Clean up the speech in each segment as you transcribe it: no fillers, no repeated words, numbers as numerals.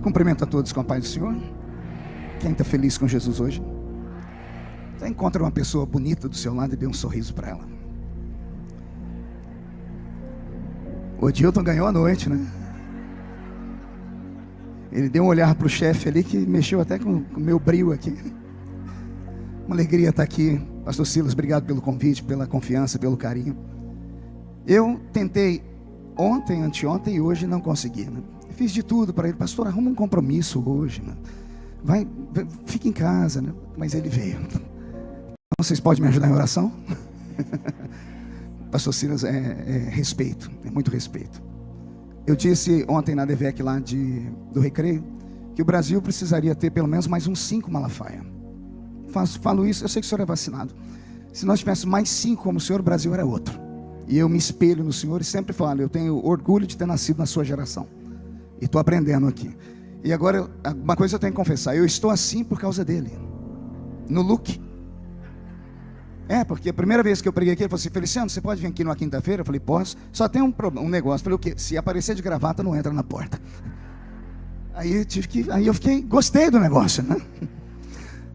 Cumprimento a todos com a paz do Senhor. Quem está feliz com Jesus hoje? Você encontra uma pessoa bonita do seu lado e dê um sorriso para ela. O Dilton ganhou a noite, né? Ele deu um olhar para o chefe ali que mexeu até com o meu brio aqui. Uma alegria estar aqui. Pastor Silas, obrigado pelo convite, pela confiança, pelo carinho. Eu tentei ontem, anteontem e hoje não consegui, né? Fiz de tudo para ele. Pastor, arruma um compromisso hoje, né? Fica em casa, né? Mas ele veio. Então, vocês podem me ajudar em oração? Pastor Silas, respeito, é muito respeito. Eu disse ontem na DVEC lá do Recreio que o Brasil precisaria ter pelo menos mais uns 5 Malafaia. Falo isso, eu sei que o senhor é vacinado. Se nós tivéssemos mais 5 como o senhor, o Brasil era outro. E eu me espelho no senhor e sempre falo, eu tenho orgulho de ter nascido na sua geração. E estou aprendendo aqui. E agora, uma coisa eu tenho que confessar, eu estou assim por causa dele. No look. Porque a primeira vez que eu preguei aqui, ele falou assim, Feliciano, você pode vir aqui numa quinta-feira? Eu falei, posso. Só tem um negócio. Eu falei, o quê? Se aparecer de gravata, não entra na porta. Aí eu gostei do negócio, né?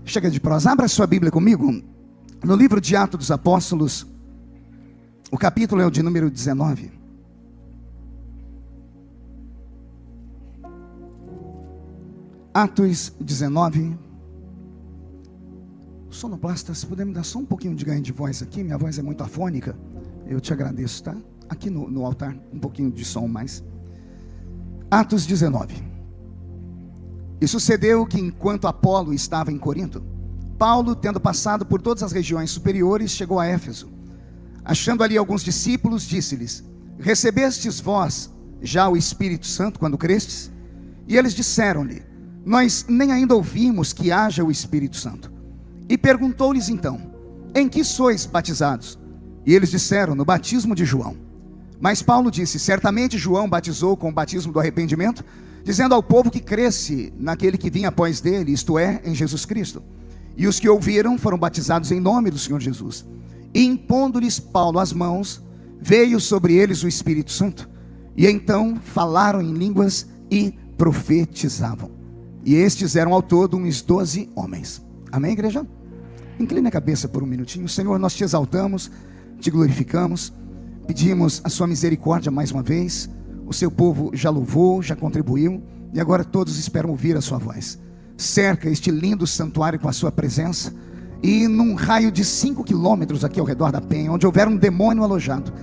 Chega de prosa, abra sua Bíblia comigo. No livro de Atos dos Apóstolos, o capítulo é o de número 19. Atos 19. Sonoplasta, se puder me dar só um pouquinho de ganho de voz aqui, minha voz é muito afônica, eu te agradeço, tá? Aqui no altar, um pouquinho de som mais. Atos 19. E sucedeu que enquanto Apolo estava em Corinto, Paulo, tendo passado por todas as regiões superiores, chegou a Éfeso. Achando ali alguns discípulos, disse-lhes, recebestes vós já o Espírito Santo quando crestes? E eles disseram-lhe, nós nem ainda ouvimos que haja o Espírito Santo. E perguntou-lhes então, em que sois batizados? E eles disseram, no batismo de João. Mas Paulo disse, certamente João batizou com o batismo do arrependimento, dizendo ao povo que cresce naquele que vinha após dele, isto é, em Jesus Cristo. E os que ouviram foram batizados em nome do Senhor Jesus. E impondo-lhes Paulo as mãos, veio sobre eles o Espírito Santo. E então falaram em línguas e profetizavam. E estes eram ao todo uns 12 homens. Amém, igreja? Incline a cabeça por um minutinho. Senhor, nós te exaltamos, te glorificamos, pedimos a sua misericórdia mais uma vez. O seu povo já louvou, já contribuiu, e agora todos esperam ouvir a sua voz. Cerca este lindo santuário com a sua presença, e num raio de 5 quilômetros aqui ao redor da penha, onde houver um demônio alojado,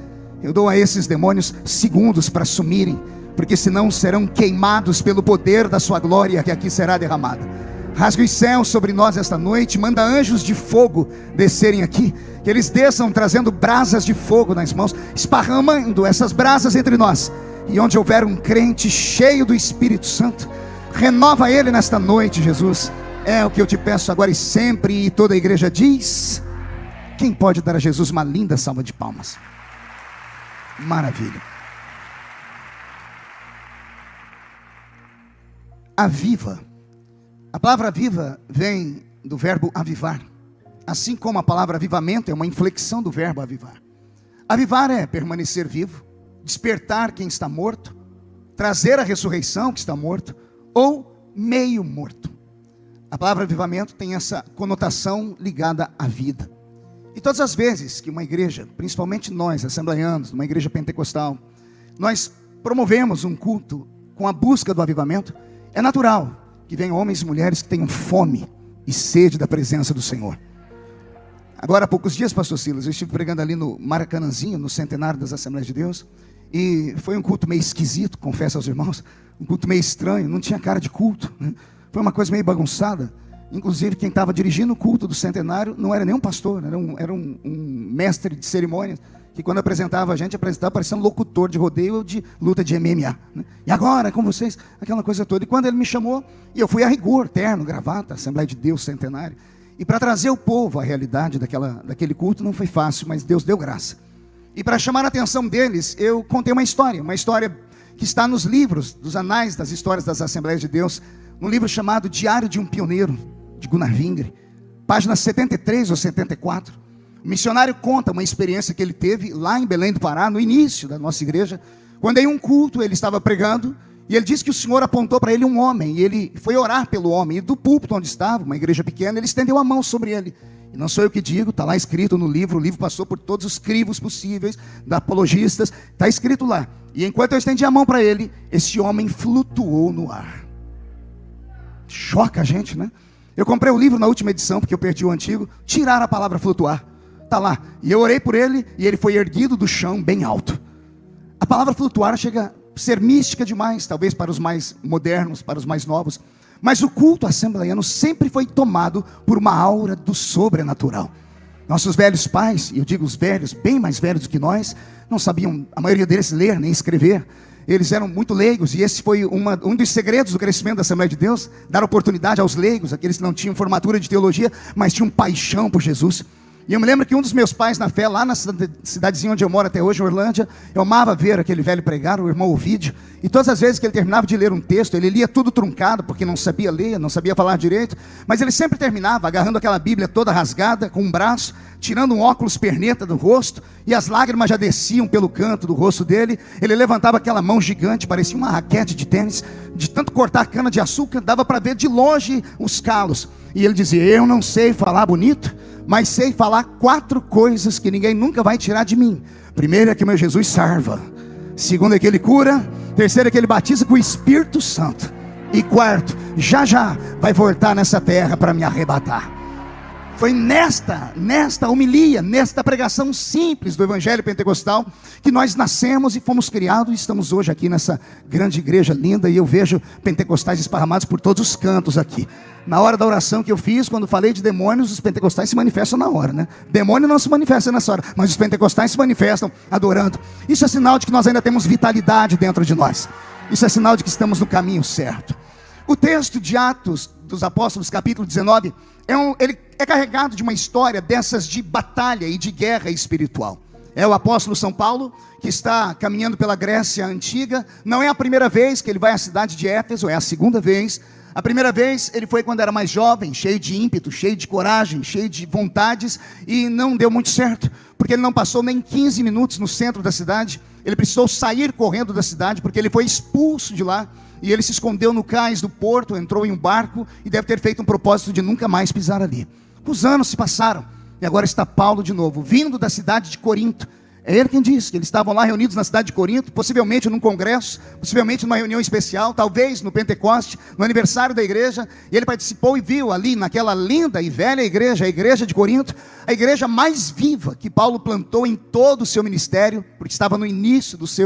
eu dou a esses demônios segundos para sumirem, porque senão serão queimados pelo poder da sua glória que aqui será derramada. Rasga os céus sobre nós esta noite, manda anjos de fogo descerem aqui, que eles desçam trazendo brasas de fogo nas mãos, esparramando essas brasas entre nós, e onde houver um crente cheio do Espírito Santo, renova ele nesta noite, Jesus, é o que eu te peço agora e sempre. E toda a igreja diz, quem pode dar a Jesus uma linda salva de palmas? Maravilha. Aviva. A palavra viva vem do verbo avivar, assim como a palavra avivamento é uma inflexão do verbo avivar. Avivar é permanecer vivo, despertar quem está morto, trazer a ressurreição que está morto, ou meio morto. A palavra avivamento tem essa conotação ligada à vida. E todas as vezes que uma igreja, principalmente nós, assembleianos, uma igreja pentecostal, nós promovemos um culto com a busca do avivamento, é natural que venham homens e mulheres que tenham fome e sede da presença do Senhor. Agora há poucos dias, pastor Silas, eu estive pregando ali no Maracanãzinho, no centenário das Assembleias de Deus, e foi um culto meio esquisito, confesso aos irmãos, um culto meio estranho, não tinha cara de culto, né? Foi uma coisa meio bagunçada. Inclusive quem estava dirigindo o culto do centenário não era nem um pastor, era um mestre de cerimônias, que quando apresentava a gente, apresentava parecendo locutor de rodeio ou de luta de MMA, né? E agora com vocês, aquela coisa toda. E quando ele me chamou, e eu fui a rigor, terno, gravata, Assembleia de Deus Centenário, e para trazer o povo à realidade daquele culto não foi fácil, mas Deus deu graça. E para chamar a atenção deles, eu contei uma história que está nos livros, dos anais das histórias das Assembleias de Deus, num livro chamado Diário de um Pioneiro, de Gunnar Wingre, página 73 ou 74. O missionário conta uma experiência que ele teve lá em Belém do Pará, no início da nossa igreja, quando em um culto ele estava pregando, E ele disse que o Senhor apontou para ele um homem, e ele foi orar pelo homem, e do púlpito onde estava, uma igreja pequena, ele estendeu a mão sobre ele. E não sou eu que digo, está lá escrito no livro, o livro passou por todos os crivos possíveis, da apologistas, está escrito lá. E enquanto eu estendi a mão para ele, esse homem flutuou no ar. Choca a gente, né? Eu comprei o livro na última edição, porque eu perdi o antigo, tiraram a palavra flutuar, está lá. E eu orei por ele, e ele foi erguido do chão bem alto. A palavra flutuar chega a ser mística demais, talvez para os mais modernos, para os mais novos. Mas o culto assembleiano sempre foi tomado por uma aura do sobrenatural. Nossos velhos pais, e eu digo os velhos, bem mais velhos do que nós, não sabiam, a maioria deles, ler nem escrever. Eles eram muito leigos, e esse foi um dos segredos do crescimento da Assembleia de Deus, dar oportunidade aos leigos, aqueles que não tinham formatura de teologia, mas tinham paixão por Jesus. E eu me lembro que um dos meus pais na fé, lá na cidadezinha onde eu moro até hoje, Orlândia, eu amava ver aquele velho pregar, o irmão Ovídio, e todas as vezes que ele terminava de ler um texto, ele lia tudo truncado, porque não sabia ler, não sabia falar direito, mas ele sempre terminava agarrando aquela Bíblia toda rasgada, com um braço, tirando um óculos perneta do rosto, e as lágrimas já desciam pelo canto do rosto dele. Ele levantava aquela mão gigante, parecia uma raquete de tênis, de tanto cortar a cana de açúcar, dava para ver de longe os calos, e ele dizia: eu não sei falar bonito, mas sei falar 4 coisas que ninguém nunca vai tirar de mim. Primeiro é que meu Jesus salva, segundo é que ele cura, terceiro é que ele batiza com o Espírito Santo, e quarto, já vai voltar nessa terra para me arrebatar. Foi nesta homilia, nesta pregação simples do Evangelho Pentecostal, que nós nascemos e fomos criados, e estamos hoje aqui nessa grande igreja linda, e eu vejo pentecostais esparramados por todos os cantos aqui. Na hora da oração que eu fiz, quando falei de demônios, os pentecostais se manifestam na hora, né? Demônio não se manifesta nessa hora, mas os pentecostais se manifestam adorando. Isso é sinal de que nós ainda temos vitalidade dentro de nós. Isso é sinal de que estamos no caminho certo. O texto de Atos dos Apóstolos, capítulo 19, ele é carregado de uma história dessas de batalha e de guerra espiritual. É o apóstolo São Paulo, que está caminhando pela Grécia Antiga. Não é a primeira vez que ele vai à cidade de Éfeso, é a segunda vez. A primeira vez ele foi quando era mais jovem, cheio de ímpeto, cheio de coragem, cheio de vontades, e não deu muito certo, porque ele não passou nem 15 minutos no centro da cidade. Ele precisou sair correndo da cidade, porque ele foi expulso de lá, e ele se escondeu no cais do porto, entrou em um barco, e deve ter feito um propósito de nunca mais pisar ali. Os anos se passaram, e agora está Paulo de novo, vindo da cidade de Corinto. É ele quem diz que eles estavam lá reunidos na cidade de Corinto, possivelmente num congresso, possivelmente numa reunião especial, talvez no Pentecoste, no aniversário da igreja, e ele participou e viu ali naquela linda e velha igreja, a igreja de Corinto, a igreja mais viva que Paulo plantou em todo o seu ministério, porque estava no início dos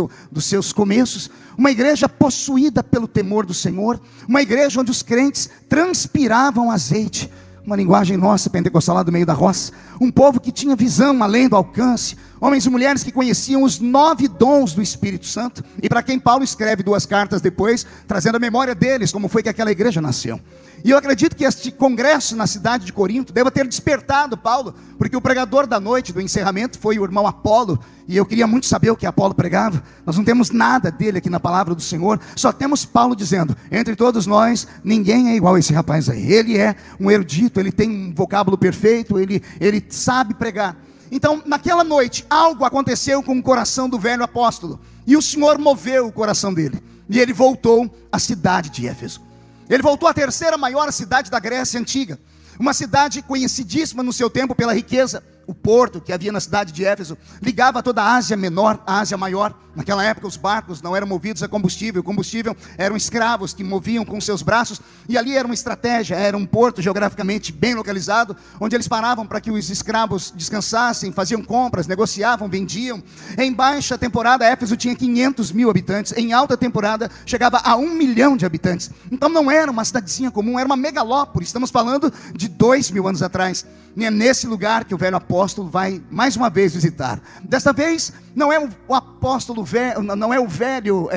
seus começos, uma igreja possuída pelo temor do Senhor, uma igreja onde os crentes transpiravam azeite, uma linguagem nossa, pentecostal lá do meio da roça, um povo que tinha visão além do alcance, homens e mulheres que conheciam os 9 dons do Espírito Santo, e para quem Paulo escreve 2 cartas depois, trazendo a memória deles, como foi que aquela igreja nasceu. E eu acredito que este congresso na cidade de Corinto deva ter despertado Paulo, porque o pregador da noite, do encerramento, foi o irmão Apolo, e eu queria muito saber o que Apolo pregava. Nós não temos nada dele aqui na palavra do Senhor, só temos Paulo dizendo: entre todos nós, ninguém é igual a esse rapaz aí. Ele é um erudito, ele tem um vocábulo perfeito, ele sabe pregar. Então, naquela noite, algo aconteceu com o coração do velho apóstolo, e o Senhor moveu o coração dele, e ele voltou à cidade de Éfeso. Ele voltou à terceira maior cidade da Grécia Antiga, uma cidade conhecidíssima no seu tempo pela riqueza. O porto que havia na cidade de Éfeso ligava toda a Ásia Menor à Ásia Maior. Naquela época os barcos não eram movidos a combustível, o combustível eram escravos que moviam com seus braços, e ali era uma estratégia, era um porto geograficamente bem localizado, onde eles paravam para que os escravos descansassem, faziam compras, negociavam, vendiam. Em baixa temporada Éfeso tinha 500 mil habitantes, em alta temporada chegava a 1 milhão de habitantes. Então não era uma cidadezinha comum, era uma megalópole. Estamos falando de 2000 anos atrás. E é nesse lugar que o velho apóstolo vai mais uma vez visitar. Desta vez não é o apóstolo velho, não é o velho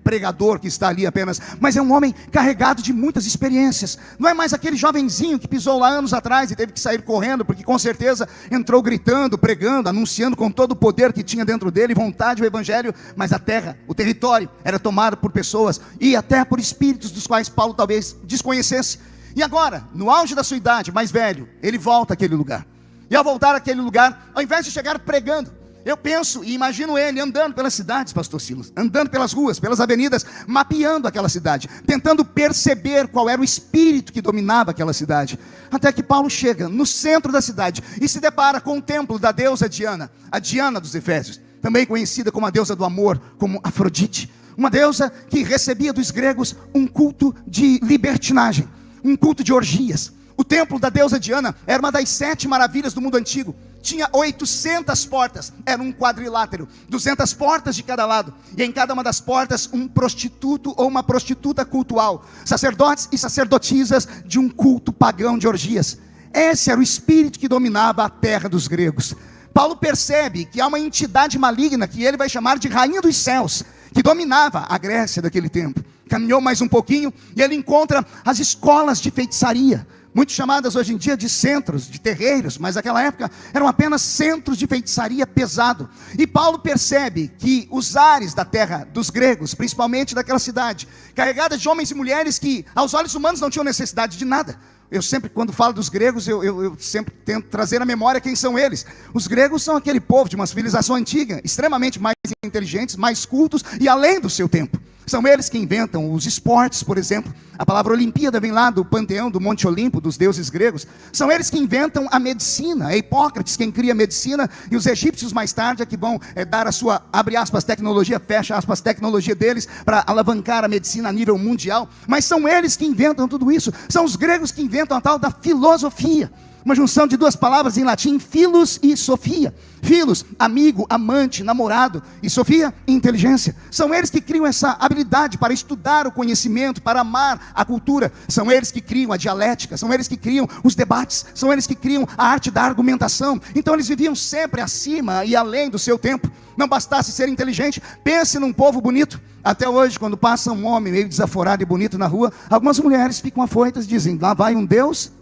pregador que está ali apenas, mas é um homem carregado de muitas experiências. Não é mais aquele jovenzinho que pisou lá anos atrás e teve que sair correndo, porque com certeza entrou gritando, pregando, anunciando com todo o poder que tinha dentro dele, vontade, o evangelho. Mas a terra, o território era tomado por pessoas e até por espíritos dos quais Paulo talvez desconhecesse. E agora, no auge da sua idade, mais velho, ele volta àquele lugar. E ao voltar àquele lugar, ao invés de chegar pregando, Eu penso e imagino ele andando pelas cidades, pastor Silas, andando pelas ruas, pelas avenidas, mapeando aquela cidade, tentando perceber qual era o espírito que dominava aquela cidade. Até que Paulo chega no centro da cidade e se depara com o templo da deusa Diana, a Diana dos Efésios, também conhecida como a deusa do amor, como Afrodite. Uma deusa que recebia dos gregos um culto de libertinagem, um culto de orgias. O templo da deusa Diana era uma das 7 maravilhas do mundo antigo. Tinha 800 portas, era um quadrilátero, 200 portas de cada lado, e em cada uma das portas um prostituto ou uma prostituta cultual, sacerdotes e sacerdotisas de um culto pagão de orgias. Esse era o espírito que dominava a terra dos gregos. Paulo percebe que há uma entidade maligna que ele vai chamar de Rainha dos Céus, que dominava a Grécia daquele tempo. Caminhou mais um pouquinho e ele encontra as escolas de feitiçaria, muito chamadas hoje em dia de centros, de terreiros, mas naquela época eram apenas centros de feitiçaria pesado. E Paulo percebe que os ares da terra dos gregos, principalmente daquela cidade, carregada de homens e mulheres que aos olhos humanos não tinham necessidade de nada. Eu sempre, quando falo dos gregos, eu sempre tento trazer à memória quem são eles. Os gregos são aquele povo de uma civilização antiga, extremamente mais inteligentes, mais cultos e além do seu tempo. São eles que inventam os esportes, por exemplo. A palavra Olimpíada vem lá do panteão do Monte Olimpo, dos deuses gregos. São eles que inventam a medicina. É Hipócrates quem cria a medicina, e os egípcios mais tarde é que vão dar a sua, abre aspas, tecnologia, fecha aspas, tecnologia deles, para alavancar a medicina a nível mundial. Mas são eles que inventam tudo isso. São os gregos que inventam a tal da filosofia. Uma junção de 2 palavras em latim, philos e sofia. Philos, amigo, amante, namorado, e sofia, inteligência. São eles que criam essa habilidade para estudar o conhecimento, para amar a cultura. São eles que criam a dialética, são eles que criam os debates, são eles que criam a arte da argumentação. Então eles viviam sempre acima e além do seu tempo. Não bastasse ser inteligente, pense num povo bonito. Até hoje, quando passa um homem meio desaforado e bonito na rua, algumas mulheres ficam afoitas e dizem, lá vai um Deus.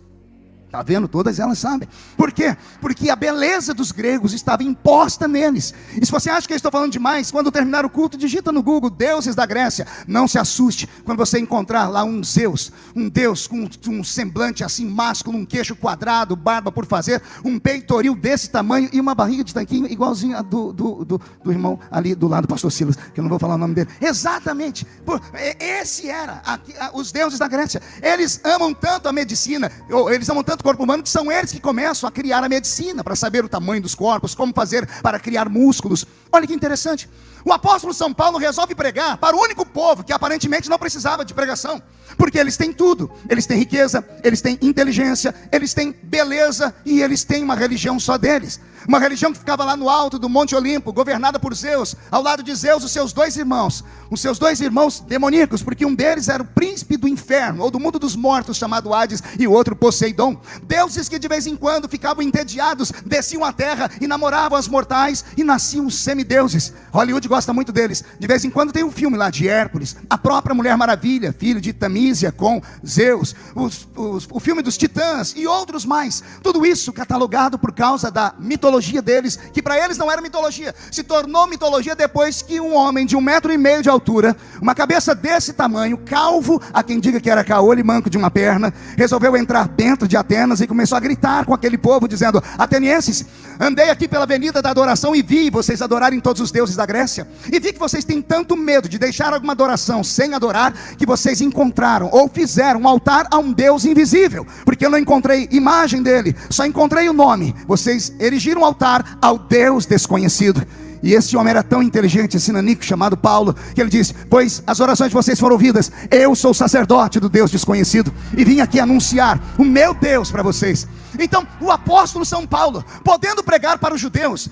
Está vendo? Todas elas sabem. Por quê? Porque a beleza dos gregos estava imposta neles. E se você acha que eu estou falando demais, quando terminar o culto, digita no Google, deuses da Grécia. Não se assuste quando você encontrar lá um Zeus, um deus com um semblante assim másculo, um queixo quadrado, barba por fazer, um peitoril desse tamanho e uma barriga de tanquinho igualzinha a do irmão ali do lado do pastor Silas, que eu não vou falar o nome dele. Exatamente. Esse era os deuses da Grécia. Eles amam tanto a medicina, eles amam tanto o corpo humano, que são eles que começam a criar a medicina, para saber o tamanho dos corpos, como fazer para criar músculos. Olha que interessante. O apóstolo São Paulo resolve pregar para o único povo que aparentemente não precisava de pregação, porque eles têm tudo. Eles têm riqueza, eles têm inteligência, eles têm beleza, e eles têm uma religião só deles. Uma religião que ficava lá no alto do Monte Olimpo, governada por Zeus. Ao lado de Zeus, os seus 2 irmãos. Os seus 2 irmãos demoníacos, porque um deles era o príncipe do inferno, ou do mundo dos mortos, chamado Hades, e o outro Poseidon. Deuses que de vez em quando ficavam entediados, desciam à terra e namoravam as mortais, e nasciam os semideuses. Hollywood gosta muito deles. De vez em quando tem um filme lá de Hércules, a própria Mulher Maravilha, filho de Tamísia com Zeus, o filme dos Titãs e outros mais. Tudo isso catalogado por causa da mitologia deles, que para eles não era mitologia, se tornou mitologia depois que um homem de 1,5 metro de altura, uma cabeça desse tamanho, calvo, há quem diga que era caolho e manco de uma perna, resolveu entrar dentro de Atenas e começou a gritar com aquele povo, dizendo: atenienses, andei aqui pela avenida da adoração e vi vocês adorarem todos os deuses da Grécia, e vi que vocês têm tanto medo de deixar alguma adoração sem adorar, que vocês encontraram ou fizeram um altar a um Deus invisível, porque eu não encontrei imagem dele, só encontrei o nome. Vocês erigiram um altar ao Deus desconhecido. E esse homem era tão inteligente, esse nanico chamado Paulo, que ele disse: pois as orações de vocês foram ouvidas, eu sou sacerdote do Deus desconhecido, e vim aqui anunciar o meu Deus para vocês. Então o apóstolo São Paulo, podendo pregar para os judeus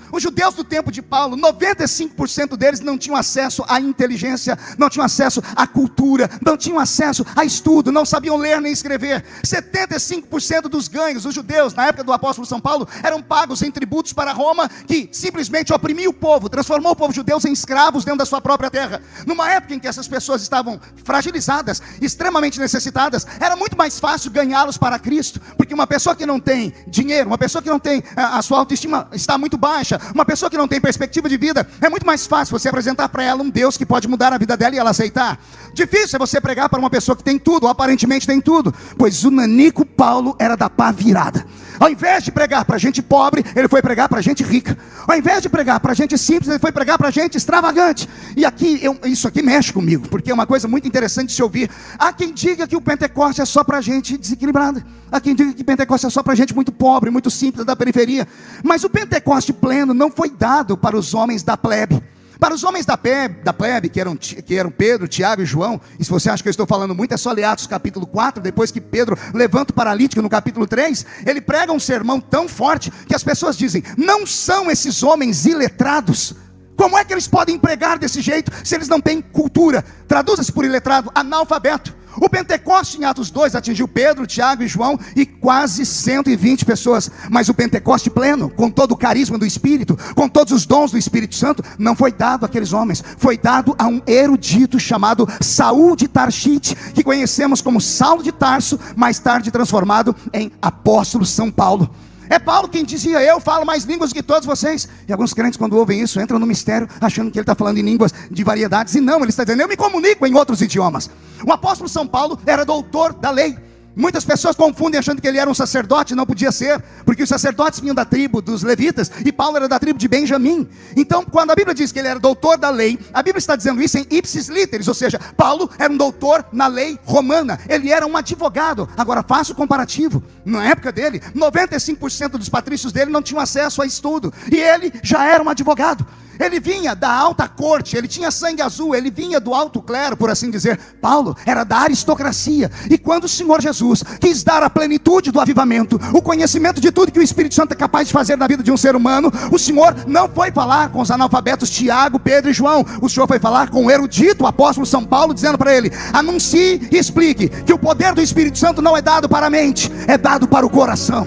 do tempo de Paulo, 95% deles não tinham acesso à inteligência, não tinham acesso à cultura, não tinham acesso a estudo, não sabiam ler nem escrever. 75% dos ganhos dos judeus na época do apóstolo São Paulo eram pagos em tributos para Roma, que simplesmente oprimia o povo, transformou o povo judeu em escravos dentro da sua própria terra. Numa época em que essas pessoas estavam fragilizadas, extremamente necessitadas, era muito mais fácil ganhá-los para Cristo, porque uma pessoa que não tem tem dinheiro, uma pessoa que não tem, a sua autoestima está muito baixa, uma pessoa que não tem perspectiva de vida, é muito mais fácil você apresentar para ela um Deus que pode mudar a vida dela e ela aceitar. Difícil é você pregar para uma pessoa que tem tudo, ou aparentemente tem tudo, pois o nanico Paulo era da pá virada. Ao invés de pregar para gente pobre, ele foi pregar para gente rica. Ao invés de pregar para gente simples, ele foi pregar para gente extravagante. E aqui, isso aqui mexe comigo, porque é uma coisa muito interessante de se ouvir. Há quem diga que o Pentecoste é só para gente desequilibrada. Há quem diga que o Pentecoste é só para gente muito pobre, muito simples, da periferia. Mas o Pentecoste pleno não foi dado para os homens da plebe. Para os homens da plebe, que eram Pedro, Tiago e João, e se você acha que eu estou falando muito, é só ler Atos capítulo 4, depois que Pedro levanta o paralítico no capítulo 3, ele prega um sermão tão forte, que as pessoas dizem, não são esses homens iletrados? Como é que eles podem pregar desse jeito, se eles não têm cultura? Traduza-se por iletrado, analfabeto. O Pentecoste em Atos 2 atingiu Pedro, Tiago e João e quase 120 pessoas. Mas o Pentecoste pleno, com todo o carisma do Espírito, com todos os dons do Espírito Santo, não foi dado àqueles homens. Foi dado a um erudito chamado Saul de Tarshite, que conhecemos como Saulo de Tarso, mais tarde transformado em apóstolo São Paulo. É Paulo quem dizia, eu falo mais línguas que todos vocês. E alguns crentes, quando ouvem isso, entram no mistério, achando que ele está falando em línguas de variedades. E não, ele está dizendo, eu me comunico em outros idiomas. O apóstolo São Paulo era doutor da lei. Muitas pessoas confundem achando que ele era um sacerdote, não podia ser, porque os sacerdotes vinham da tribo dos levitas, e Paulo era da tribo de Benjamim. Então, quando a Bíblia diz que ele era doutor da lei, a Bíblia está dizendo isso em ipsis literis, ou seja, Paulo era um doutor na lei romana, ele era um advogado. Agora faça o comparativo, na época dele, 95% dos patrícios dele não tinham acesso a estudo, e ele já era um advogado. Ele vinha da alta corte, ele tinha sangue azul, ele vinha do alto clero, por assim dizer. Paulo era da aristocracia. E quando o Senhor Jesus quis dar a plenitude do avivamento, o conhecimento de tudo que o Espírito Santo é capaz de fazer na vida de um ser humano, o Senhor não foi falar com os analfabetos Tiago, Pedro e João. O Senhor foi falar com o erudito, o apóstolo São Paulo, dizendo para ele, anuncie e explique que o poder do Espírito Santo não é dado para a mente, é dado para o coração.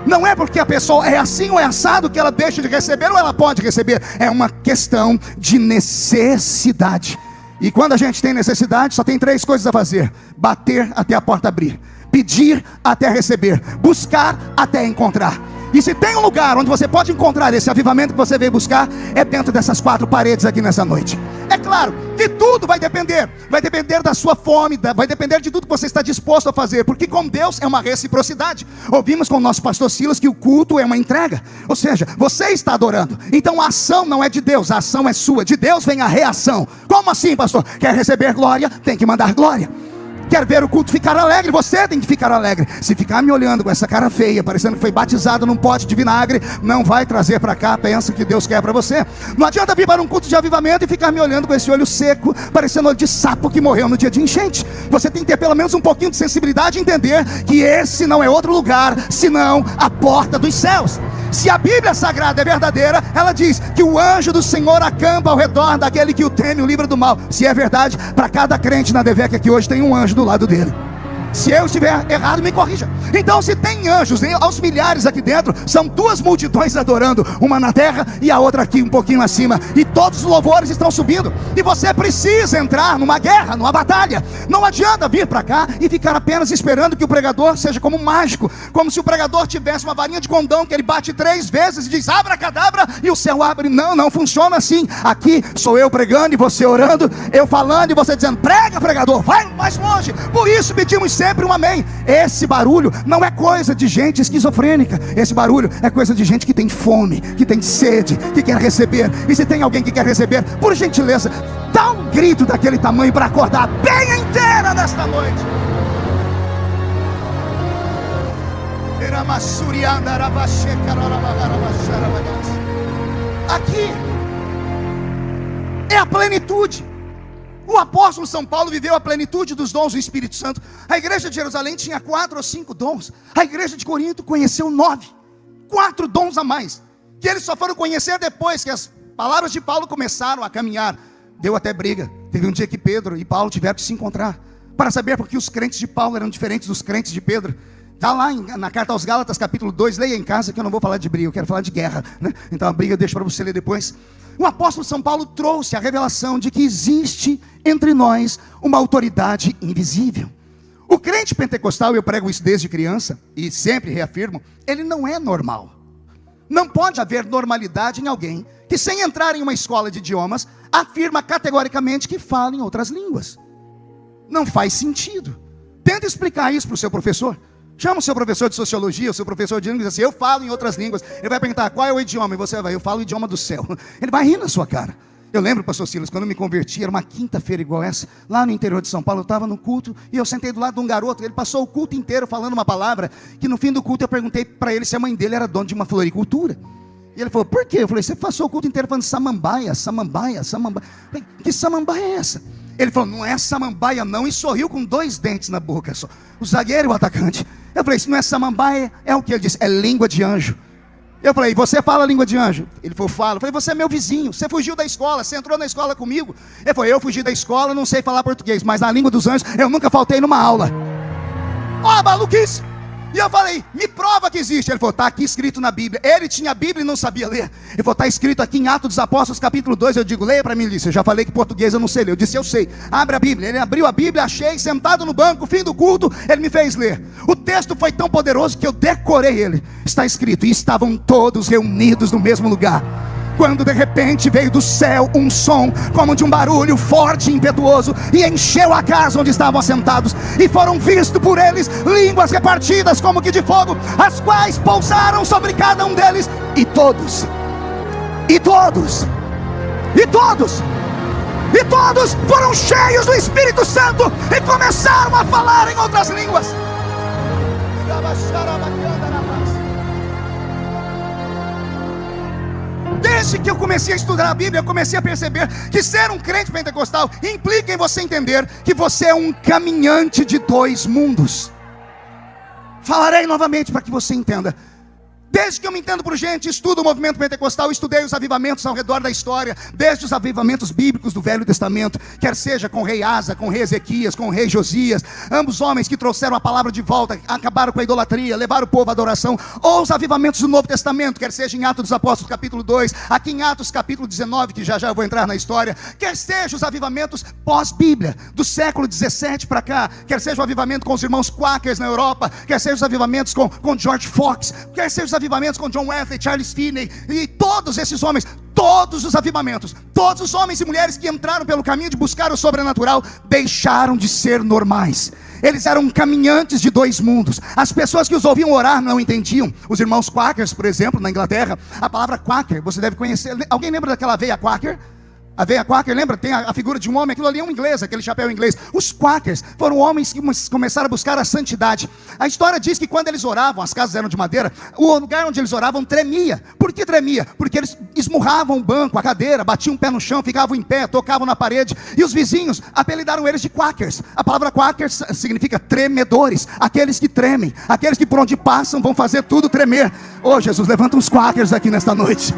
Não é porque a pessoa é assim ou é assado que ela deixa de receber ou ela pode receber. É uma questão de necessidade. E quando a gente tem necessidade, só tem 3 coisas a fazer: bater até a porta abrir, pedir até receber, buscar até encontrar. E se tem um lugar onde você pode encontrar esse avivamento que você veio buscar, é dentro dessas 4 paredes aqui nessa noite. É claro que tudo vai depender da sua fome, vai depender de tudo que você está disposto a fazer, porque com Deus é uma reciprocidade. Ouvimos com o nosso pastor Silas que o culto é uma entrega, ou seja, você está adorando, então a ação não é de Deus, a ação é sua. De Deus vem a reação. Como assim, pastor? Quer receber glória, tem que mandar glória. Quer ver o culto ficar alegre, você tem que ficar alegre. Se ficar me olhando com essa cara feia, parecendo que foi batizado num pote de vinagre, não vai trazer para cá, pensa que Deus quer para você. Não adianta vir para um culto de avivamento e ficar me olhando com esse olho seco, parecendo olho de sapo que morreu no dia de enchente. Você tem que ter pelo menos um pouquinho de sensibilidade e entender que esse não é outro lugar, senão a porta dos céus. Se a Bíblia Sagrada é verdadeira, ela diz que o anjo do Senhor acampa ao redor daquele que o teme, o livra do mal. Se é verdade, para cada crente na DVEC aqui hoje tem um anjo do lado dele. Se eu estiver errado, me corrija. Então, se tem anjos aos milhares aqui dentro, são 2 multidões adorando, uma na terra e a outra aqui um pouquinho acima, e todos os louvores estão subindo. E você precisa entrar numa guerra, numa batalha. Não adianta vir para cá e ficar apenas esperando que o pregador seja como um mágico, como se o pregador tivesse uma varinha de condão que ele bate 3 vezes e diz abracadabra e o céu abre. Não, não funciona assim. Aqui sou eu pregando e você orando, eu falando e você dizendo, prega, pregador, vai mais longe. Por isso pedimos sempre um amém. Esse barulho não é coisa de gente esquizofrênica. Esse barulho é coisa de gente que tem fome, que tem sede, que quer receber. E se tem alguém que quer receber, por gentileza, dá um grito daquele tamanho para acordar bem inteira nesta noite. Aqui é a plenitude. O apóstolo São Paulo viveu a plenitude dos dons do Espírito Santo. A igreja de Jerusalém tinha 4 ou 5 dons. A igreja de Corinto conheceu 9. 4 dons a mais, que eles só foram conhecer depois que as palavras de Paulo começaram a caminhar. Deu até briga. Teve um dia que Pedro e Paulo tiveram que se encontrar, para saber porque os crentes de Paulo eram diferentes dos crentes de Pedro. Está lá na carta aos Gálatas capítulo 2, leia em casa que eu não vou falar de briga, eu quero falar de guerra, né? Então a briga eu deixo para você ler depois. O apóstolo São Paulo trouxe a revelação de que existe entre nós uma autoridade invisível. O crente pentecostal, eu prego isso desde criança, e sempre reafirmo, ele não é normal. Não pode haver normalidade em alguém que, sem entrar em uma escola de idiomas, afirma categoricamente que fala em outras línguas. Não faz sentido. Tenta explicar isso para o seu professor. Chama o seu professor de sociologia, o seu professor de línguas, assim, eu falo em outras línguas. Ele vai perguntar, qual é o idioma? E você vai, eu falo o idioma do céu. Ele vai rir na sua cara. Eu lembro, pastor Silas, quando eu me converti, era uma quinta-feira igual essa, lá no interior de São Paulo, eu estava no culto, e eu sentei do lado de um garoto, ele passou o culto inteiro falando uma palavra, que no fim do culto eu perguntei para ele se a mãe dele era dona de uma floricultura. E ele falou, por quê? Eu falei, você passou o culto inteiro falando samambaia, samambaia, samambaia. Eu falei, que samambaia é essa? Ele falou, não é samambaia não, e sorriu com 2 dentes na boca só. O zagueiro e o atacante. Eu falei, se não é samambaia, é o que? Ele disse, é língua de anjo. Eu falei, você fala a língua de anjo? Ele falou, falo. Eu falei, você é meu vizinho, você fugiu da escola, você entrou na escola comigo. Ele falou, eu fugi da escola, não sei falar português, mas na língua dos anjos eu nunca faltei numa aula. Ó, maluquice! E eu falei, me prova que existe. Ele falou, está aqui escrito na Bíblia. Ele tinha a Bíblia e não sabia ler. Ele falou, está escrito aqui em Atos dos Apóstolos, capítulo 2. Eu digo, leia para mim, Lícia. Eu já falei que português eu não sei ler. Eu disse, eu sei. Abre a Bíblia. Ele abriu a Bíblia, achei, sentado no banco, fim do culto, ele me fez ler. O texto foi tão poderoso que eu decorei ele. Está escrito, e estavam todos reunidos no mesmo lugar, quando de repente veio do céu um som como de um barulho forte e impetuoso, e encheu a casa onde estavam assentados, e foram vistos por eles línguas repartidas como que de fogo, as quais pousaram sobre cada um deles, e todos foram cheios do Espírito Santo e começaram a falar em outras línguas. Desde que eu comecei a estudar a Bíblia, eu comecei a perceber que ser um crente pentecostal implica em você entender que você é um caminhante de 2 mundos. Falarei novamente para que você entenda. Desde que eu me entendo por gente, estudo o movimento pentecostal, estudei os avivamentos ao redor da história, desde os avivamentos bíblicos do Velho Testamento, quer seja com o rei Asa, com o rei Ezequias, com o rei Josias, ambos homens que trouxeram a palavra de volta, acabaram com a idolatria, levaram o povo à adoração, ou os avivamentos do Novo Testamento, quer seja em Atos dos Apóstolos capítulo 2, aqui em Atos capítulo 19, que já eu vou entrar na história, quer seja os avivamentos pós-Bíblia, do século 17 para cá, quer seja o avivamento com os irmãos Quakers na Europa, quer seja os avivamentos com George Fox, quer seja os avivamentos com John Wesley, Charles Finney, e todos esses homens, todos os avivamentos, todos os homens e mulheres que entraram pelo caminho de buscar o sobrenatural, deixaram de ser normais. Eles eram caminhantes de 2 mundos. As pessoas que os ouviam orar não entendiam. Os irmãos Quakers, por exemplo, na Inglaterra, a palavra Quaker, você deve conhecer. Alguém lembra daquela aveia Quaker? A veia Quaker, lembra? Tem a figura de um homem, aquilo ali é um inglês, aquele chapéu inglês. Os Quakers foram homens que começaram a buscar a santidade. A história diz que quando eles oravam, as casas eram de madeira, o lugar onde eles oravam tremia. Por que tremia? Porque eles esmurravam o banco, a cadeira, batiam o pé no chão, ficavam em pé, tocavam na parede. E os vizinhos apelidaram eles de Quakers. A palavra Quakers significa tremedores, aqueles que tremem, aqueles que por onde passam vão fazer tudo tremer. Ô Jesus, levanta uns Quakers aqui nesta noite.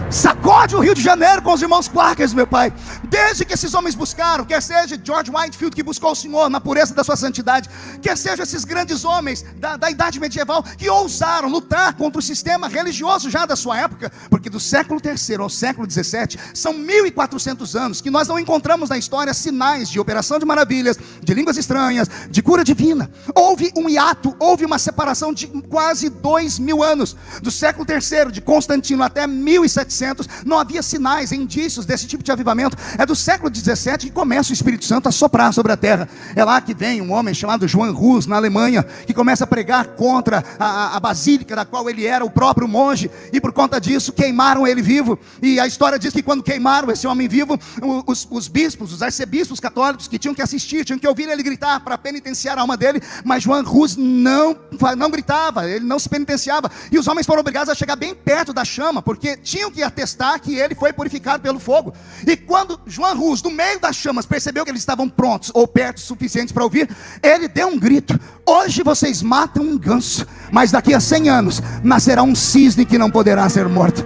Sacode o Rio de Janeiro com os irmãos Quakers, meu pai. Desde que esses homens buscaram, quer seja George Whitefield, que buscou o Senhor na pureza da sua santidade, quer seja esses grandes homens da idade medieval, que ousaram lutar contra o sistema religioso já da sua época, porque do século III ao século XVII, são 1400 anos, que nós não encontramos na história sinais de operação de maravilhas, de línguas estranhas, de cura divina. Houve um hiato, houve uma separação de quase 2000 anos, do século III, de Constantino até 1700, não havia sinais, indícios desse tipo de avivamento. É do século 17 que começa o Espírito Santo a soprar sobre a terra. É lá que vem um homem chamado Johann Hus, na Alemanha, que começa a pregar contra a basílica da qual ele era o próprio monge, e por conta disso queimaram ele vivo. E a história diz que quando queimaram esse homem vivo, os bispos, os arcebispos católicos que tinham que assistir, tinham que ouvir ele gritar para penitenciar a alma dele, mas Johann Hus não gritava, ele não se penitenciava, e os homens foram obrigados a chegar bem perto da chama, porque tinham que atestar que ele foi purificado pelo fogo. E quando Johann Hus, no meio das chamas, percebeu que eles estavam prontos ou perto o suficiente para ouvir, ele deu um grito: hoje vocês matam um ganso, mas daqui a 100 anos nascerá um cisne que não poderá ser morto.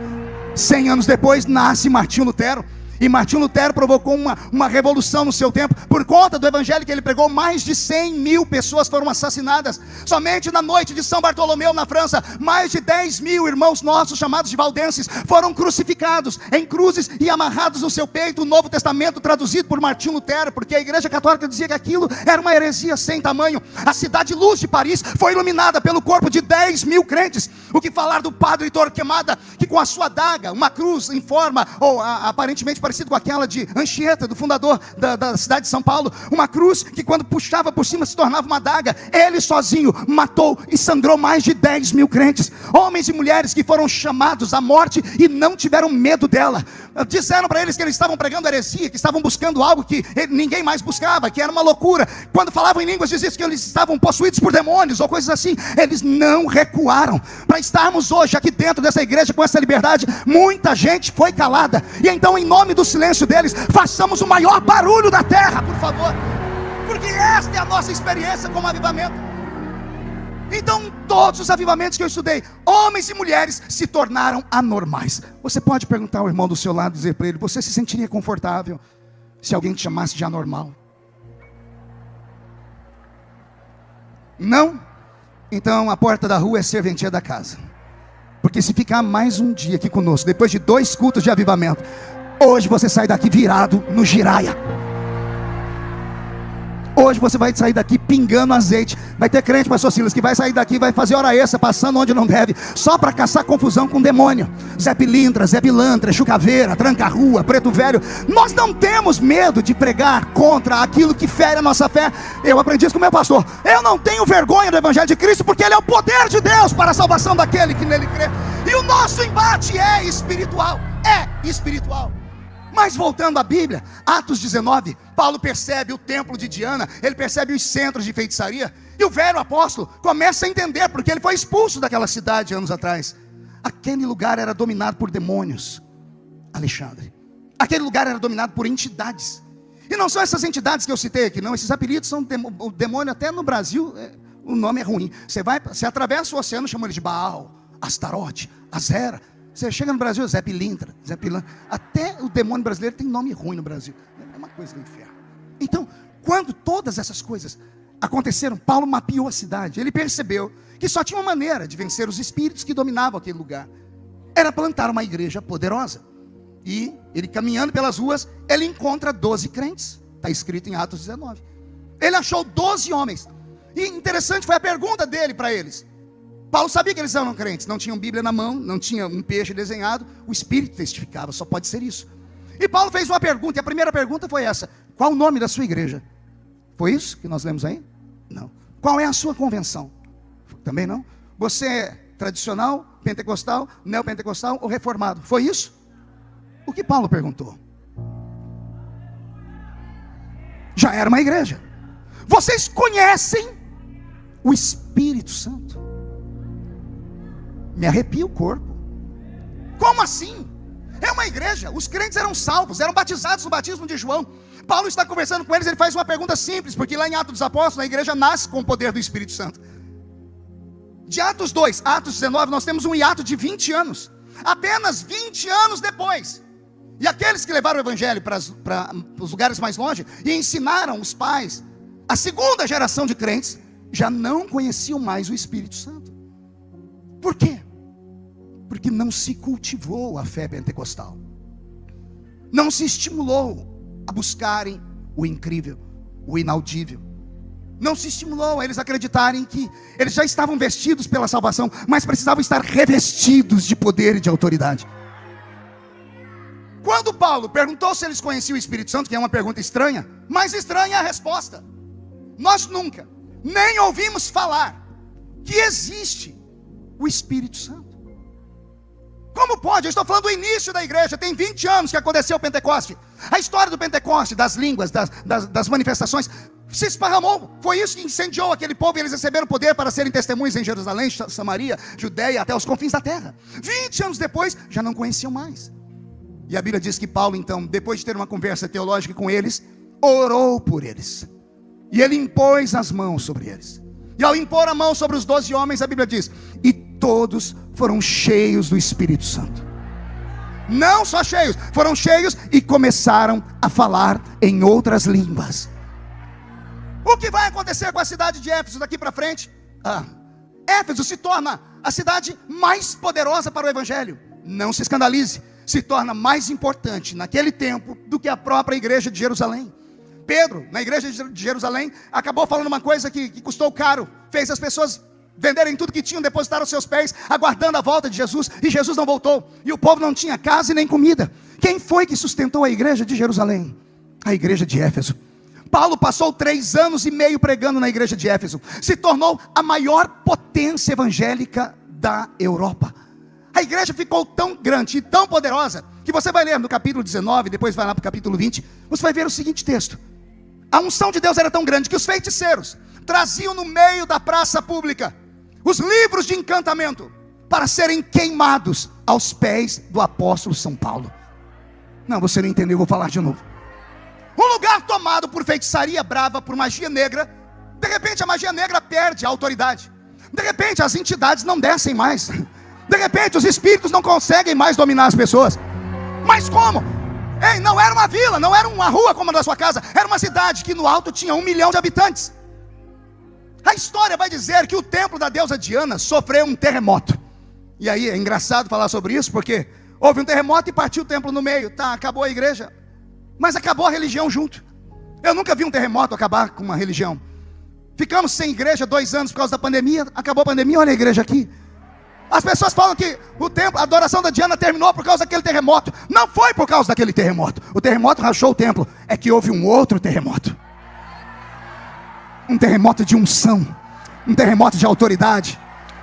100 anos depois nasce Martinho Lutero. E Martinho Lutero provocou uma revolução no seu tempo. Por conta do evangelho que ele pregou, mais de 100 mil pessoas foram assassinadas. Somente na noite de São Bartolomeu, na França, mais de 10 mil irmãos nossos, chamados de valdenses, foram crucificados em cruzes e amarrados no seu peito. O Novo Testamento traduzido por Martinho Lutero, porque a igreja católica dizia que aquilo era uma heresia sem tamanho. A cidade luz de Paris foi iluminada pelo corpo de 10 mil crentes. O que falar do padre Torquemada, que com a sua adaga, uma cruz em forma, ou aparentemente parecido com aquela de Anchieta, do fundador da cidade de São Paulo, uma cruz que quando puxava por cima se tornava uma adaga. Ele sozinho matou e sangrou mais de 10 mil crentes, homens e mulheres que foram chamados à morte e não tiveram medo dela. Disseram para eles que eles estavam pregando heresia, que estavam buscando algo que ninguém mais buscava, que era uma loucura. Quando falavam em línguas, diziam que eles estavam possuídos por demônios ou coisas assim. Eles não recuaram. Para estarmos hoje aqui dentro dessa igreja com essa liberdade, muita gente foi calada. E então, em nome do silêncio deles, façamos o maior barulho da terra, por favor, porque esta é a nossa experiência como avivamento. Então, todos os avivamentos que eu estudei, homens e mulheres se tornaram anormais. Você pode perguntar ao irmão do seu lado, dizer para ele: você se sentiria confortável se alguém te chamasse de anormal? Não? Então a porta da rua é serventia da casa. Porque se ficar mais um dia aqui conosco, depois de 2 cultos de avivamento, hoje você sai daqui virado no giraia. Hoje você vai sair daqui pingando azeite. Vai ter crente, pastor Silas, que vai sair daqui e vai fazer hora extra, passando onde não deve, só para caçar confusão com o demônio. Zé Pilintra, Zé Pilantra, Chucaveira, Tranca-Rua, Preto Velho. Nós não temos medo de pregar contra aquilo que fere a nossa fé. Eu aprendi isso com o meu pastor. Eu não tenho vergonha do evangelho de Cristo, porque ele é o poder de Deus para a salvação daquele que nele crê. E o nosso embate é espiritual. É espiritual. Mas voltando à Bíblia, Atos 19, Paulo percebe o templo de Diana, ele percebe os centros de feitiçaria, e o velho apóstolo começa a entender, porque ele foi expulso daquela cidade anos atrás. Aquele lugar era dominado por demônios, Alexandre. Aquele lugar era dominado por entidades. E não são essas entidades que eu citei aqui, não. Esses apelidos são o demônio, até no Brasil, o nome é ruim. Você atravessa o oceano, chama ele de Baal, Astarote, Azera. Você chega no Brasil, Zé Pilintra, Zé Pilantra. Até o demônio brasileiro tem nome ruim no Brasil. É uma coisa do inferno. Então, quando todas essas coisas aconteceram, Paulo mapeou a cidade. Ele percebeu que só tinha uma maneira de vencer os espíritos que dominavam aquele lugar. Era plantar uma igreja poderosa. E ele caminhando pelas ruas, ele encontra 12 crentes. Está escrito em Atos 19. Ele achou 12 homens. E interessante foi a pergunta dele para eles. Paulo sabia que eles eram crentes, não tinham Bíblia na mão, não tinha um peixe desenhado, o Espírito testificava, só pode ser isso. E Paulo fez uma pergunta, e a primeira pergunta foi essa: qual o nome da sua igreja? Foi isso que nós lemos aí? Não. Qual é a sua convenção? Também não. Você é tradicional, pentecostal, neopentecostal ou reformado? Foi isso? O que Paulo perguntou? Já era uma igreja. Vocês conhecem o Espírito Santo? Me arrepia o corpo. Como assim? É uma igreja, os crentes eram salvos, eram batizados no batismo de João. Paulo está conversando com eles, ele faz uma pergunta simples, porque lá em Atos dos Apóstolos, a igreja nasce com o poder do Espírito Santo. De Atos 2, Atos 19, nós temos um hiato de 20 anos. Apenas 20 anos depois. E aqueles que levaram o evangelho para os lugares mais longe e ensinaram os pais, a segunda geração de crentes, já não conheciam mais o Espírito Santo. Por quê? Porque não se cultivou a fé pentecostal. Não se estimulou a buscarem o incrível, o inaudível. Não se estimulou a eles acreditarem que eles já estavam vestidos pela salvação, mas precisavam estar revestidos de poder e de autoridade. Quando Paulo perguntou se eles conheciam o Espírito Santo, que é uma pergunta estranha, mais estranha é a resposta. Nós nunca, nem ouvimos falar que existe o Espírito Santo. Como pode? Eu estou falando do início da igreja. Tem 20 anos que aconteceu o Pentecoste. A história do Pentecoste, das línguas, das manifestações, se esparramou. Foi isso que incendiou aquele povo. E eles receberam poder para serem testemunhas em Jerusalém, Samaria, Judeia, até os confins da terra. 20 anos depois, já não conheciam mais. E a Bíblia diz que Paulo, então, depois de ter uma conversa teológica com eles, orou por eles. E ele impôs as mãos sobre eles. E ao impor a mão sobre os 12 homens, a Bíblia diz: e todos foram cheios do Espírito Santo. Não só cheios, foram cheios e começaram a falar em outras línguas. O que vai acontecer com a cidade de Éfeso daqui para frente? Éfeso se torna a cidade mais poderosa para o evangelho. Não se escandalize, se torna mais importante naquele tempo do que a própria igreja de Jerusalém. Pedro, na igreja de Jerusalém, acabou falando uma coisa que custou caro, fez as pessoas venderem tudo que tinham, depositaram aos seus pés, aguardando a volta de Jesus, e Jesus não voltou, e o povo não tinha casa e nem comida. Quem foi que sustentou a igreja de Jerusalém? A igreja de Éfeso. Paulo passou 3 anos e meio pregando na igreja de Éfeso, se tornou a maior potência evangélica da Europa. A igreja ficou tão grande e tão poderosa, que você vai ler no capítulo 19, depois vai lá para o capítulo 20, você vai ver o seguinte texto: a unção de Deus era tão grande que os feiticeiros traziam no meio da praça pública os livros de encantamento para serem queimados aos pés do apóstolo São Paulo. Não, você não entendeu, vou falar de novo. Um lugar tomado por feitiçaria brava, por magia negra, de repente a magia negra perde a autoridade. De repente as entidades não descem mais. De repente os espíritos não conseguem mais dominar as pessoas. Mas como? Ei, não era uma vila, não era uma rua como a da sua casa, era uma cidade que no alto tinha 1 milhão de habitantes. A história vai dizer que o templo da deusa Diana sofreu um terremoto. E aí é engraçado falar sobre isso, porque houve um terremoto e partiu o templo no meio. Tá, acabou a igreja, mas acabou a religião junto. Eu nunca vi um terremoto acabar com uma religião. Ficamos sem igreja 2 anos por causa da pandemia. Acabou a pandemia, olha a igreja aqui. As pessoas falam que o templo, a adoração da Diana terminou por causa daquele terremoto. Não foi por causa daquele terremoto. O terremoto rachou o templo. É que houve um outro terremoto. Um terremoto de unção, um terremoto de autoridade.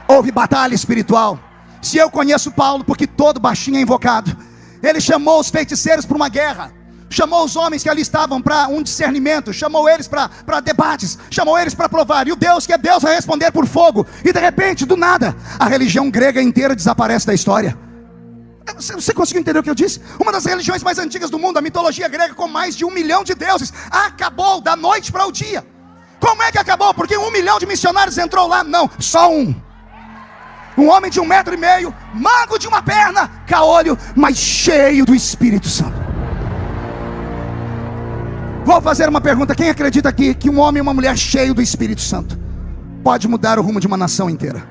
Houve batalha espiritual. Se eu conheço Paulo, porque todo baixinho é invocado, ele chamou os feiticeiros para uma guerra, chamou os homens que ali estavam para um discernimento, chamou eles para debates, chamou eles para provar, e o Deus que é Deus vai responder por fogo. E de repente, do nada, a religião grega inteira desaparece da história. Você conseguiu entender o que eu disse? Uma das religiões mais antigas do mundo, a mitologia grega, com mais de 1 milhão de deuses, acabou da noite para o dia. Como é que acabou? Porque 1 milhão de missionários entrou lá? Não, só um. Um homem de 1,5 metro, mago de uma perna, caolho, mas cheio do Espírito Santo. Vou fazer uma pergunta: quem acredita aqui que um homem e uma mulher cheio do Espírito Santo pode mudar o rumo de uma nação inteira?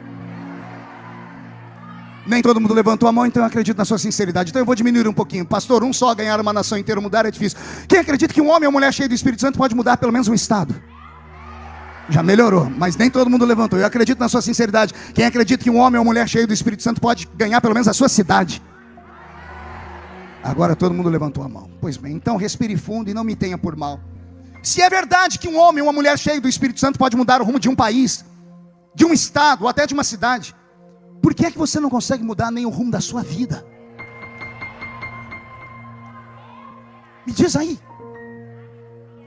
Nem todo mundo levantou a mão, então eu acredito na sua sinceridade. Então eu vou diminuir um pouquinho. Pastor, um só ganhar uma nação inteira, mudar é difícil. Quem acredita que um homem ou uma mulher cheio do Espírito Santo pode mudar pelo menos um estado? Já melhorou, mas nem todo mundo levantou. Eu acredito na sua sinceridade. Quem acredita que um homem ou mulher cheio do Espírito Santo pode ganhar pelo menos a sua cidade? Agora todo mundo levantou a mão. Pois bem, então respire fundo e não me tenha por mal. Se é verdade que um homem ou uma mulher cheio do Espírito Santo pode mudar o rumo de um país, de um estado ou até de uma cidade, por que é que você não consegue mudar nem o rumo da sua vida? Me diz aí.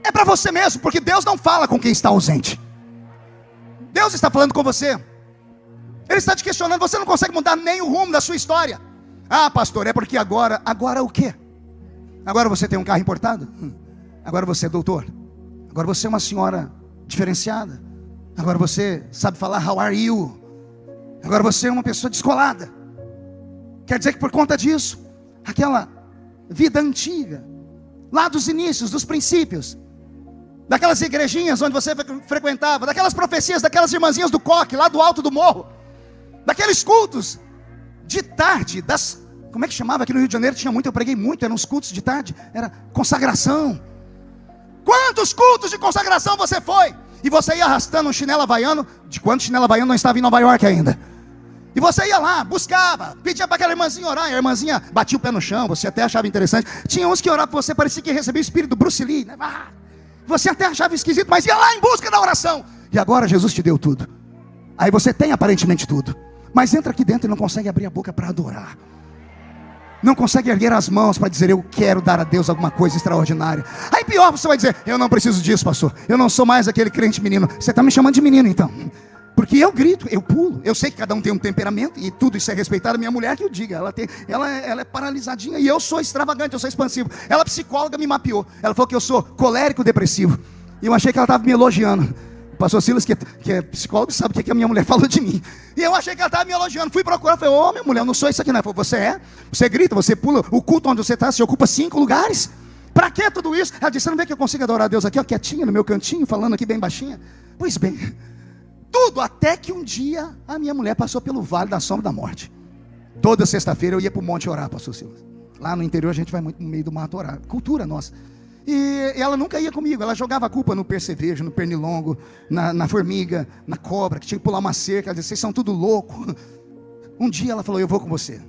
É para você mesmo, porque Deus não fala com quem está ausente. Deus está falando com você. Ele está te questionando. Você não consegue mudar nem o rumo da sua história. Ah, pastor, é porque agora o quê? Agora você tem um carro importado? Agora você é doutor? Agora você é uma senhora diferenciada? Agora você sabe falar how are you? Agora você é uma pessoa descolada? Quer dizer que por conta disso, aquela vida antiga, lá dos inícios, dos princípios, daquelas igrejinhas onde você frequentava, daquelas profecias, daquelas irmãzinhas do coque, lá do alto do morro, daqueles cultos de tarde, como é que chamava? Aqui no Rio de Janeiro tinha muito, eu preguei muito, eram os cultos de tarde, era consagração. Quantos cultos de consagração você foi? E você ia arrastando um chinelo havaiano, de quando chinelo havaiano não estava em Nova York ainda. E você ia lá, buscava, pedia para aquela irmãzinha orar, e a irmãzinha batia o pé no chão, você até achava interessante. Tinha uns que oravam por você, parecia que recebia o espírito do Bruce Lee, né? Você até achava esquisito, mas ia lá em busca da oração. E agora Jesus te deu tudo. Aí você tem aparentemente tudo, mas entra aqui dentro e não consegue abrir a boca para adorar. Não consegue erguer as mãos para dizer: eu quero dar a Deus alguma coisa extraordinária. Aí pior, você vai dizer: eu não preciso disso, pastor. Eu não sou mais aquele crente menino. Você está me chamando de menino então? Porque eu grito, eu pulo. Eu sei que cada um tem um temperamento e tudo isso é respeitado. Minha mulher que eu diga, ela é paralisadinha e eu sou extravagante, eu sou expansivo. Ela, psicóloga, me mapeou. Ela falou que eu sou colérico depressivo. E eu achei que ela estava me elogiando. O pastor Silas, que é psicólogo, sabe o que a minha mulher falou de mim. E eu achei que ela estava me elogiando. Fui procurar, falei, minha mulher, eu não sou isso aqui não. Ela falou, você é? Você grita, você pula. O culto onde você está, você ocupa 5 lugares. Para que tudo isso? Ela disse, você não vê que eu consigo adorar a Deus aqui, ó, quietinha, no meu cantinho, falando aqui bem baixinha? Pois bem, tudo até que um dia a minha mulher passou pelo vale da sombra da morte. Toda sexta-feira eu ia para o monte orar, pastor Silas. Lá no interior a gente vai muito no meio do mato orar. Cultura nossa. E ela nunca ia comigo, ela jogava a culpa no percevejo, no pernilongo, na formiga, na cobra, que tinha que pular uma cerca. Ela disse, vocês são tudo louco. Um dia ela falou, eu vou com você.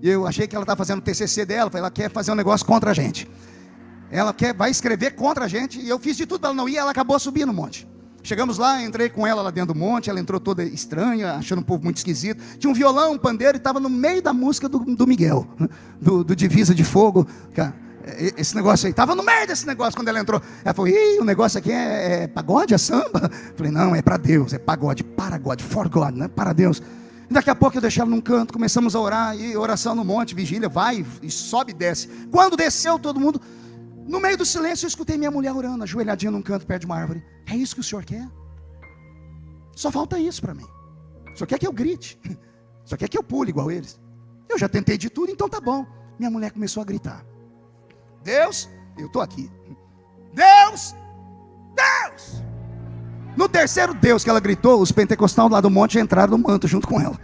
E eu achei que ela estava fazendo o TCC dela, ela quer fazer um negócio contra a gente. Ela vai escrever contra a gente, e eu fiz de tudo para ela não ir, ela acabou subindo no monte. Chegamos lá, entrei com ela lá dentro do monte, ela entrou toda estranha, achando o povo muito esquisito. Tinha um violão, um pandeiro, e estava no meio da música do Miguel, do Divisa de Fogo, cara. Esse negócio aí, estava no meio desse negócio quando ela entrou. Ela falou, o negócio aqui é pagode, é samba? Falei, não, é para Deus, é pagode, para God, for God, né? Para Deus. E daqui a pouco eu deixei ela num canto, começamos a orar, e oração no monte, vigília, vai e sobe e desce. Quando desceu todo mundo, no meio do silêncio eu escutei minha mulher orando, ajoelhadinha num canto perto de uma árvore. É isso que o Senhor quer? Só falta isso para mim. Só quer que eu grite, só quer que eu pule igual eles. Eu já tentei de tudo, então tá bom. Minha mulher começou a gritar, Deus, eu estou aqui. Deus, Deus. No terceiro Deus que ela gritou, os pentecostais lá do monte entraram no manto junto com ela.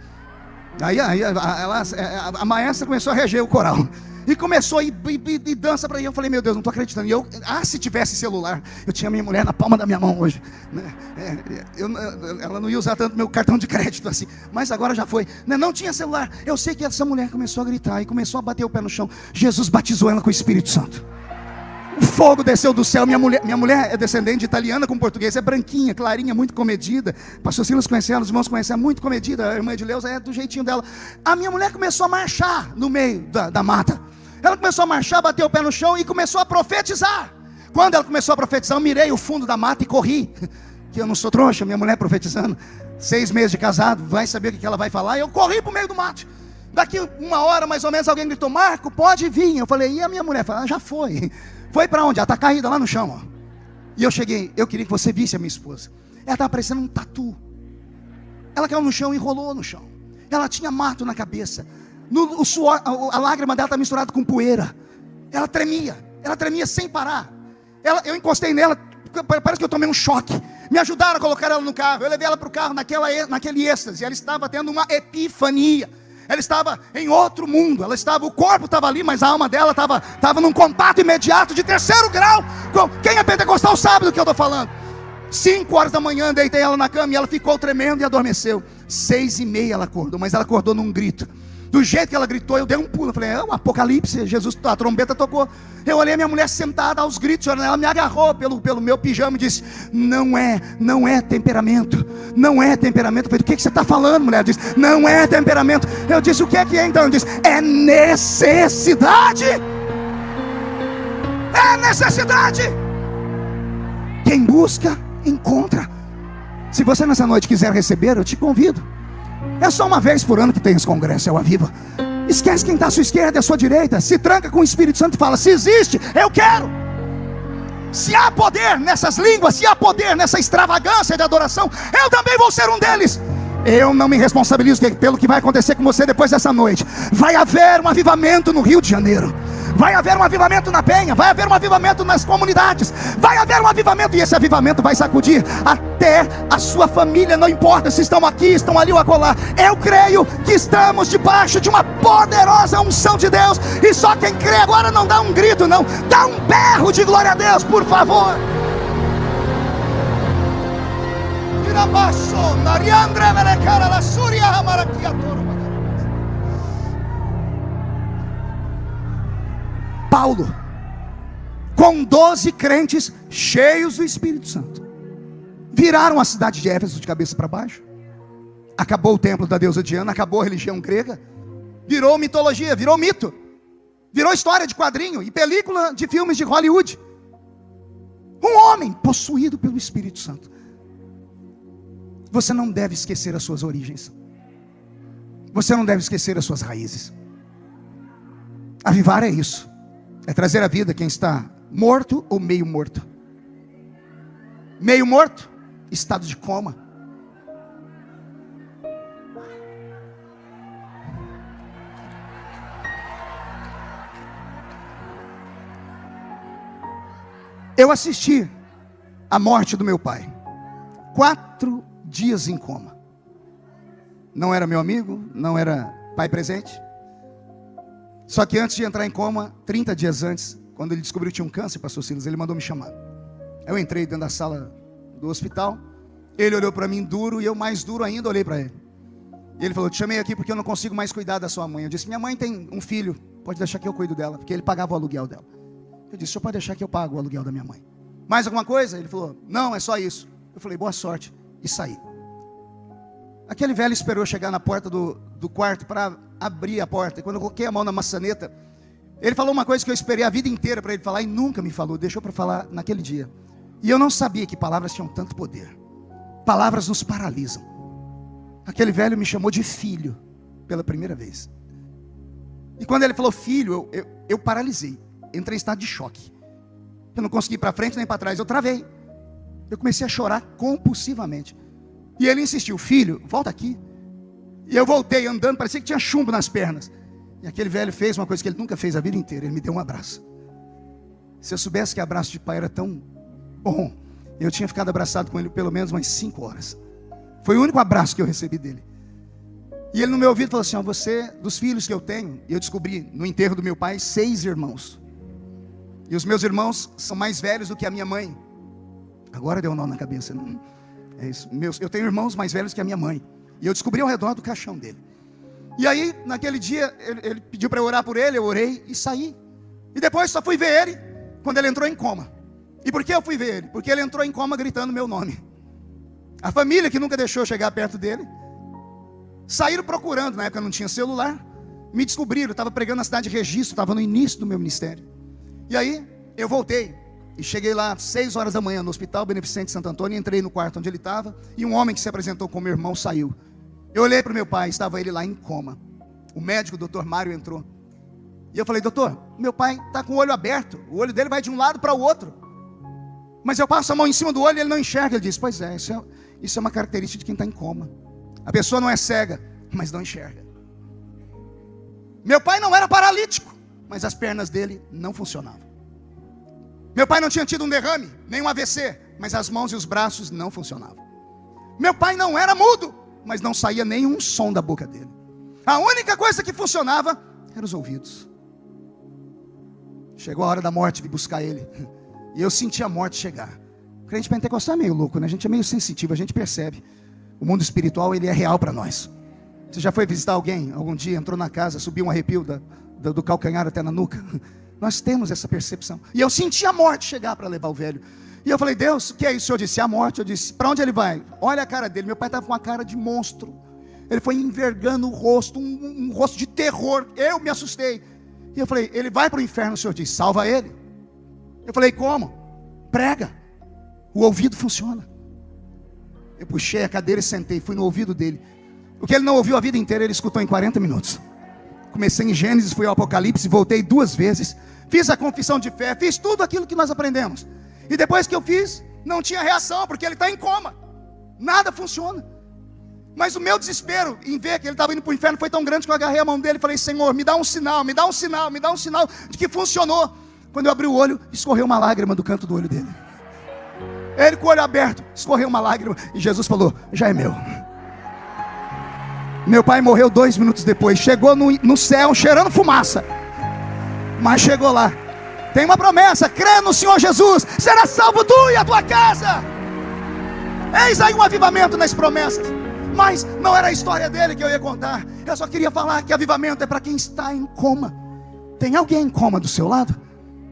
Aí a maestra começou a reger o coral. E começou e dança para aí. Eu falei, meu Deus, não estou acreditando. E eu, se tivesse celular, eu tinha minha mulher na palma da minha mão hoje. Ela não ia usar tanto meu cartão de crédito assim. Mas agora já foi. Não tinha celular. Eu sei que essa mulher começou a gritar e começou a bater o pé no chão. Jesus batizou ela com o Espírito Santo. O fogo desceu do céu. Minha mulher é descendente de italiana com português. É branquinha, clarinha, muito comedida. Pastor Silas conhece ela, os irmãos conhecem ela, muito comedida. A irmã de Leusa é do jeitinho dela. A minha mulher começou a marchar no meio da mata. Ela começou a marchar, bateu o pé no chão e começou a profetizar. Quando ela começou a profetizar, eu mirei o fundo da mata e corri. Que eu não sou trouxa, minha mulher profetizando. 6 meses de casado, vai saber o que ela vai falar. E eu corri para o meio do mato. Daqui 1 hora mais ou menos alguém gritou, Marco, pode vir. Eu falei, e a minha mulher? Falei, já foi. Foi para onde? Ela está caída lá no chão. Ó. E eu cheguei, eu queria que você visse a minha esposa. Ela estava parecendo um tatu. Ela caiu no chão e rolou no chão. Ela tinha mato na cabeça. O suor, a lágrima dela está misturada com poeira. Ela tremia sem parar. Eu encostei nela, parece que eu tomei um choque. Me ajudaram a colocar ela no carro. Eu levei ela para o carro naquele êxtase. Ela estava tendo uma epifania. Ela estava em outro mundo. O corpo estava ali, mas a alma dela estava num contato imediato de 3º grau. Quem é pentecostal sabe do que eu estou falando. 5 horas da manhã, deitei ela na cama e ela ficou tremendo e adormeceu. 6h30 ela acordou, mas ela acordou num grito. Do jeito que ela gritou, eu dei um pulo. Eu falei, o apocalipse, Jesus, a trombeta tocou. Eu olhei a minha mulher sentada aos gritos. Ela me agarrou pelo meu pijama e disse, não é temperamento. Não é temperamento. Eu falei, do que você está falando, mulher? Ela disse, não é temperamento. Eu disse, o que é então? Ela disse, é necessidade. É necessidade. Quem busca, encontra. Se você nessa noite quiser receber, eu te convido. É só uma vez por ano que tem esse congresso, é o Aviva. Esquece quem está à sua esquerda e à sua direita. Se tranca com o Espírito Santo e fala, se existe, eu quero. Se há poder nessas línguas, se há poder nessa extravagância de adoração, eu também vou ser um deles. Eu não me responsabilizo pelo que vai acontecer com você depois dessa noite. Vai haver um avivamento no Rio de Janeiro. Vai haver um avivamento na Penha. Vai haver um avivamento nas comunidades. Vai haver um avivamento. E esse avivamento vai sacudir até a sua família. Não importa se estão aqui, estão ali ou acolá. Eu creio que estamos debaixo de uma poderosa unção de Deus. E só quem crê agora não dá um grito, não. Dá um berro de glória a Deus, por favor. Paulo, com 12 crentes cheios do Espírito Santo, viraram a cidade de Éfeso de cabeça para baixo. Acabou o templo da deusa Diana, acabou a religião grega, virou mitologia, virou mito, virou história de quadrinho e película de filmes de Hollywood. Um homem possuído pelo Espírito Santo. Você não deve esquecer as suas origens. Você não deve esquecer as suas raízes. Avivar é isso. É trazer à vida quem está morto ou meio morto. Meio morto estado de coma. Eu assisti a morte do meu pai. 4 dias em coma. Não era meu amigo, não era pai presente. Só que antes de entrar em coma, 30 dias antes, quando ele descobriu que tinha um câncer, pastor Silas, ele mandou me chamar. Eu entrei dentro da sala do hospital. Ele olhou para mim duro e eu mais duro ainda olhei para ele. E ele falou: te chamei aqui porque eu não consigo mais cuidar da sua mãe. Eu disse: minha mãe tem um filho, pode deixar que eu cuido dela, porque ele pagava o aluguel dela. Eu disse: o senhor pode deixar que eu pago o aluguel da minha mãe. Mais alguma coisa? Ele falou: não, é só isso. Eu falei: boa sorte, e saí. Aquele velho esperou chegar na porta do quarto para abrir a porta. E quando eu coloquei a mão na maçaneta, ele falou uma coisa que eu esperei a vida inteira para ele falar e nunca me falou, deixou para falar naquele dia. E eu não sabia que palavras tinham tanto poder. Palavras nos paralisam. Aquele velho me chamou de filho pela primeira vez. E quando ele falou filho, eu paralisei. Entrei em estado de choque. Eu não consegui ir para frente nem para trás, eu travei. Eu comecei a chorar compulsivamente. E ele insistiu: filho, volta aqui. E eu voltei andando, parecia que tinha chumbo nas pernas. E aquele velho fez uma coisa que ele nunca fez a vida inteira: ele me deu um abraço. Se eu soubesse que abraço de pai era tão bom, eu tinha ficado abraçado com ele pelo menos umas 5 horas. Foi o único abraço que eu recebi dele. E ele no meu ouvido falou assim: ó, você, dos filhos que eu tenho, e eu descobri no enterro do meu pai 6 irmãos. E os meus irmãos são mais velhos do que a minha mãe. Agora deu um nó na cabeça. Não, é isso. Eu tenho irmãos mais velhos que a minha mãe. E eu descobri ao redor do caixão dele. E aí, naquele dia, ele pediu para eu orar por ele. Eu orei e saí. E depois só fui ver ele quando ele entrou em coma. E por que eu fui ver ele? Porque ele entrou em coma gritando meu nome. A família, que nunca deixou eu chegar perto dele, saíram procurando. Na época não tinha celular. Me descobriram, eu estava pregando na cidade de Registro, estava no início do meu ministério. E aí, eu voltei. E cheguei lá às 6 horas da manhã no Hospital Beneficente Santo Antônio. Entrei no quarto onde ele estava. E um homem que se apresentou como meu irmão saiu. Eu olhei para o meu pai, estava ele lá em coma. O médico, o Dr. Mário, entrou. E eu falei: doutor, meu pai está com o olho aberto. O olho dele vai de um lado para o outro. Mas eu passo a mão em cima do olho e ele não enxerga. Ele disse: pois é, isso é uma característica de quem está em coma. A pessoa não é cega, mas não enxerga. Meu pai não era paralítico, mas as pernas dele não funcionavam. Meu pai não tinha tido um derrame, nem um AVC, mas as mãos e os braços não funcionavam. Meu pai não era mudo, mas não saía nenhum som da boca dele. A única coisa que funcionava eram os ouvidos. Chegou a hora da morte, vim buscar ele. E eu senti a morte chegar. O crente pentecostal é meio louco, né? A gente é meio sensitivo, a gente percebe. O mundo espiritual, ele é real para nós. Você já foi visitar alguém, algum dia, entrou na casa, subiu um arrepio do calcanhar até na nuca? Nós temos essa percepção. E eu senti a morte chegar para levar o velho. E eu falei: Deus, o que é isso? O Senhor disse: a morte. Eu disse: para onde ele vai? Olha a cara dele. Meu pai estava com uma cara de monstro. Ele foi envergando o rosto, um rosto de terror. Eu me assustei. E eu falei: ele vai para o inferno. O Senhor disse: salva ele. Eu falei: como? Prega. O ouvido funciona. Eu puxei a cadeira e sentei, fui no ouvido dele. O que ele não ouviu a vida inteira, ele escutou em 40 minutos. Comecei em Gênesis, fui ao Apocalipse, voltei 2 vezes. Fiz a confissão de fé, fiz tudo aquilo que nós aprendemos. E depois que eu fiz, não tinha reação, porque ele está em coma. Nada funciona. Mas o meu desespero em ver que ele estava indo para o inferno foi tão grande que eu agarrei a mão dele e falei: Senhor, me dá um sinal, me dá um sinal, me dá um sinal de que funcionou. Quando eu abri o olho, escorreu uma lágrima do canto do olho dele. Ele com o olho aberto, escorreu uma lágrima. E Jesus falou: já é meu. Meu pai morreu 2 minutos depois. Chegou no céu cheirando fumaça, mas chegou lá. Tem uma promessa: crê no Senhor Jesus, será salvo tu e a tua casa. Eis aí um avivamento nas promessas. Mas não era a história dele que eu ia contar. Eu só queria falar que avivamento é para quem está em coma. Tem alguém em coma do seu lado?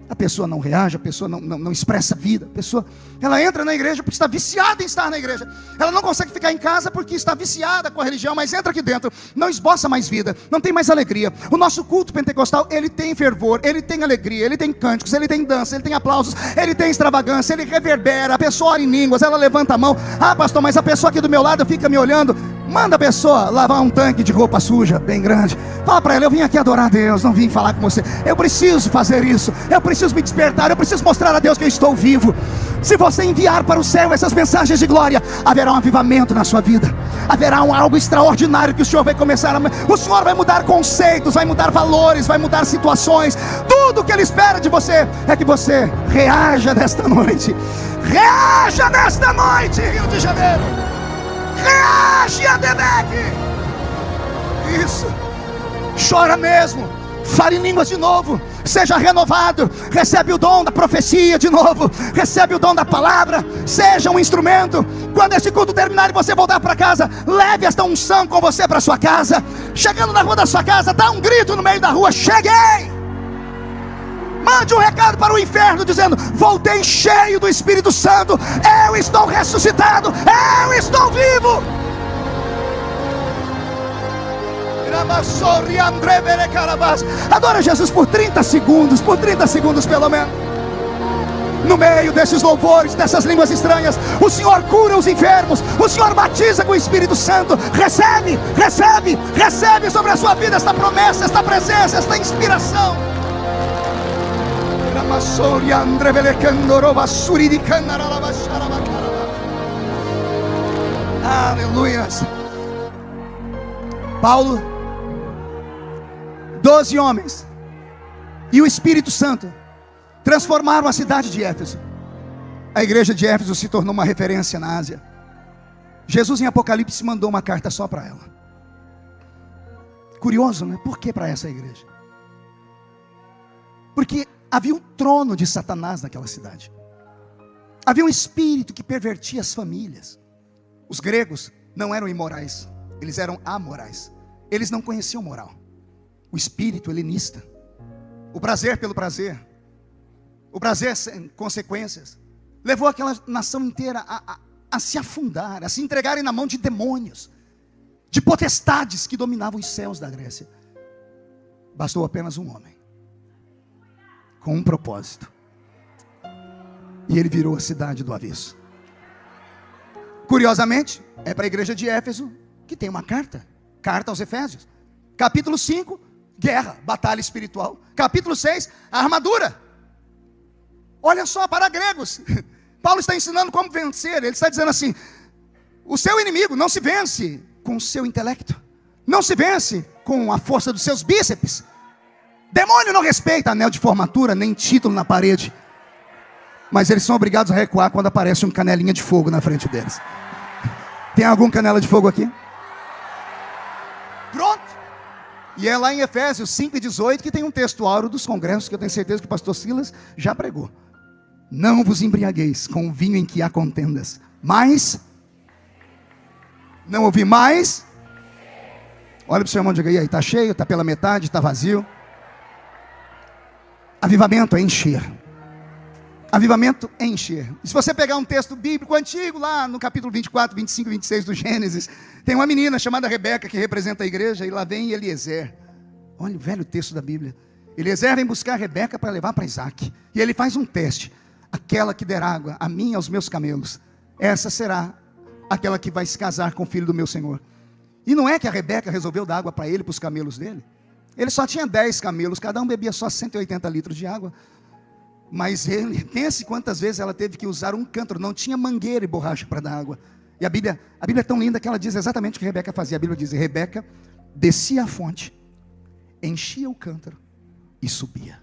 A pessoa não reage, a pessoa não expressa vida. A pessoa, ela entra na igreja porque está viciada em estar na igreja. Ela não consegue ficar em casa porque está viciada com a religião, mas entra aqui dentro, não esboça mais vida, não tem mais alegria. O nosso culto pentecostal, ele tem fervor, ele tem alegria, ele tem cânticos, ele tem dança, ele tem aplausos, ele tem extravagância, ele reverbera. A pessoa ora em línguas, ela levanta a mão. Ah, pastor, mas a pessoa aqui do meu lado fica me olhando. Manda a pessoa lavar um tanque de roupa suja, bem grande. Fala para ela: eu vim aqui adorar a Deus, não vim falar com você. Eu preciso fazer isso, eu preciso me despertar, eu preciso mostrar a Deus que eu estou vivo. Se você enviar para o céu essas mensagens de glória, haverá um avivamento na sua vida. Haverá algo extraordinário que o Senhor vai começar o Senhor vai mudar conceitos, vai mudar valores, vai mudar situações. Tudo que Ele espera de você é que você reaja nesta noite. Reaja nesta noite, Rio de Janeiro. Reage, Ademec. Isso. Chora mesmo. Fale em línguas de novo. Seja renovado. Recebe o dom da profecia de novo. Recebe o dom da palavra. Seja um instrumento. Quando este culto terminar e você voltar para casa, leve esta unção com você para sua casa. Chegando na rua da sua casa, dá um grito no meio da rua: cheguei! Mande um recado para o inferno dizendo: voltei cheio do Espírito Santo. Eu estou ressuscitado. Eu estou vivo. Adora Jesus por 30 segundos. Por 30 segundos pelo menos. No meio desses louvores, dessas línguas estranhas, o Senhor cura os enfermos. O Senhor batiza com o Espírito Santo. Recebe, recebe, recebe sobre a sua vida esta promessa, esta presença, esta inspiração. Aleluias. Paulo, 12 homens e o Espírito Santo transformaram a cidade de Éfeso. A igreja de Éfeso se tornou uma referência na Ásia. Jesus em Apocalipse mandou uma carta só para ela. Curioso, né? Por que para essa igreja? Porque havia um trono de Satanás naquela cidade. Havia um espírito que pervertia as famílias. Os gregos não eram imorais, eles eram amorais. Eles não conheciam moral. O espírito helenista, o prazer pelo prazer, o prazer sem consequências, levou aquela nação inteira a se afundar, a se entregarem na mão de demônios, de potestades que dominavam os céus da Grécia. Bastou apenas um homem, com um propósito, e ele virou a cidade do avesso. Curiosamente, é para a igreja de Éfeso que tem uma carta aos Efésios. Capítulo 5, guerra, batalha espiritual. Capítulo 6, a armadura. Olha só, para gregos, Paulo está ensinando como vencer. Ele está dizendo assim: o seu inimigo não se vence com o seu intelecto, não se vence com a força dos seus bíceps. Demônio não respeita anel de formatura, nem título na parede. Mas eles são obrigados a recuar quando aparece um canelinha de fogo na frente deles. Tem algum canela de fogo aqui? Pronto. E é lá em Efésios 5:18 que tem um texto áureo dos congressos, que eu tenho certeza que o pastor Silas já pregou. Não vos embriagueis com o vinho em que há contendas, mas... Não ouvi mais? Olha para o seu irmão e diga: e aí, está cheio, está pela metade, está vazio? Avivamento é encher. Avivamento é encher. E se você pegar um texto bíblico antigo, lá no capítulo 24, 25 e 26 do Gênesis, tem uma menina chamada Rebeca que representa a igreja, e lá vem Eliezer. Olha o velho texto da Bíblia. Eliezer vem buscar Rebeca para levar para Isaac, e ele faz um teste: aquela que der água a mim e aos meus camelos, essa será aquela que vai se casar com o filho do meu senhor. E não é que a Rebeca resolveu dar água para ele, para os camelos dele. Ele só tinha 10 camelos, cada um bebia só 180 litros de água. Mas ele, pense quantas vezes ela teve que usar um cântaro, não tinha mangueira e borracha para dar água. E a Bíblia é tão linda que ela diz exatamente o que Rebeca fazia. A Bíblia diz: Rebeca descia a fonte, enchia o cântaro e subia.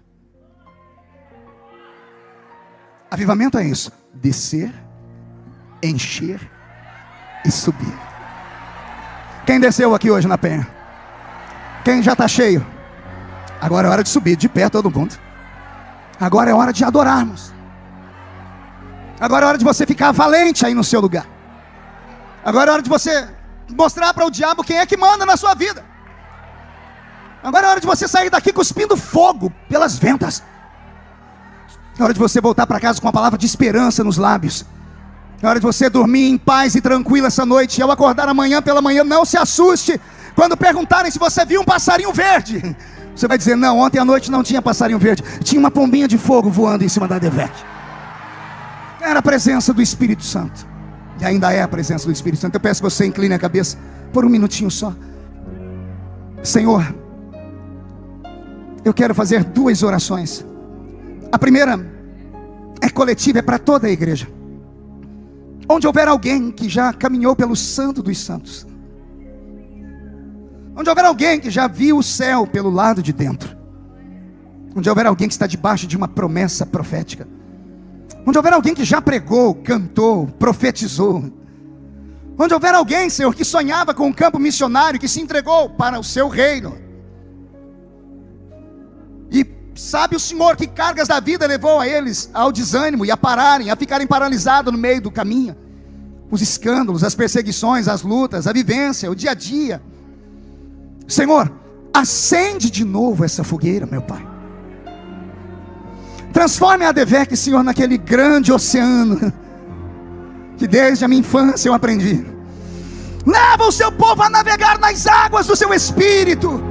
Avivamento é isso: descer, encher e subir. Quem desceu aqui hoje na Penha? Quem já está cheio? Agora é hora de subir, de pé todo mundo. Agora é hora de adorarmos. Agora é hora de você ficar valente aí no seu lugar. Agora é hora de você mostrar para o diabo quem é que manda na sua vida. Agora é hora de você sair daqui cuspindo fogo pelas ventas. É hora de você voltar para casa com a palavra de esperança nos lábios. É hora de você dormir em paz e tranquilo essa noite. E ao acordar amanhã pela manhã, não se assuste quando perguntarem se você viu um passarinho verde. Você vai dizer: não, ontem à noite não tinha passarinho verde, tinha uma pombinha de fogo voando em cima da Ademec. Era a presença do Espírito Santo. E ainda é a presença do Espírito Santo. Eu peço que você incline a cabeça por um minutinho só. Senhor, eu quero fazer 2 orações. A primeira é coletiva, é para toda a igreja. Onde houver alguém que já caminhou pelo Santo dos Santos, onde houver alguém que já viu o céu pelo lado de dentro, onde houver alguém que está debaixo de uma promessa profética, onde houver alguém que já pregou, cantou, profetizou, onde houver alguém, Senhor, que sonhava com um campo missionário, que se entregou para o seu reino, e sabe o Senhor que cargas da vida levou a eles ao desânimo, e a pararem, a ficarem paralisados no meio do caminho, os escândalos, as perseguições, as lutas, a vivência, o dia a dia. Senhor, acende de novo essa fogueira, meu Pai. Transforme a ADVEC, Senhor, naquele grande oceano que desde a minha infância eu aprendi. Leva o seu povo a navegar nas águas do seu Espírito.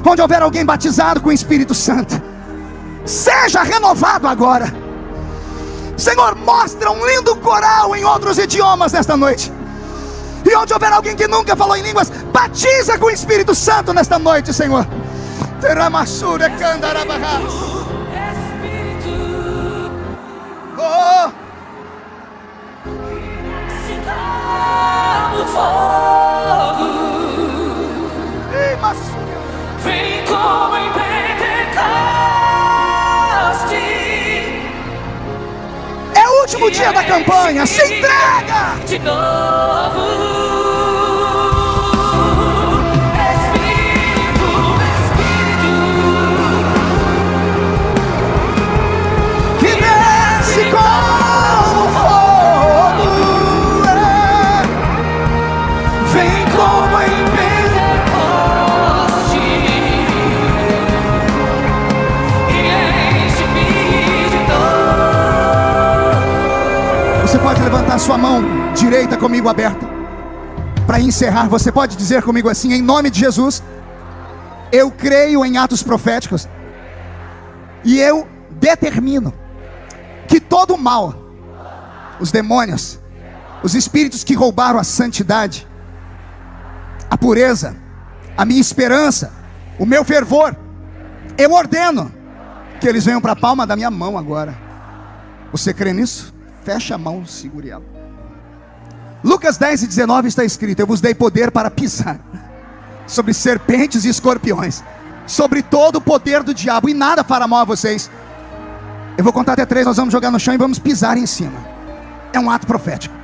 Onde houver alguém batizado com o Espírito Santo, seja renovado agora. Senhor, mostra um lindo coral em outros idiomas nesta noite. E onde houver alguém que nunca falou em línguas, batiza com o Espírito Santo nesta noite, Senhor. Oh! Vem como em Pentecoste. É o último dia da campanha. Se entrega de novo. Você pode levantar sua mão direita comigo aberta. Para encerrar, você pode dizer comigo assim: em nome de Jesus, eu creio em atos proféticos, e eu determino que todo o mal, os demônios, os espíritos que roubaram a santidade, a pureza, a minha esperança, o meu fervor, eu ordeno que eles venham para a palma da minha mão agora. Você crê nisso? Fecha a mão, segure ela. Lucas 10:19 está escrito: eu vos dei poder para pisar sobre serpentes e escorpiões, sobre todo o poder do diabo, e nada fará mal a vocês. Eu vou contar até 3, nós vamos jogar no chão e vamos pisar em cima. É um ato profético.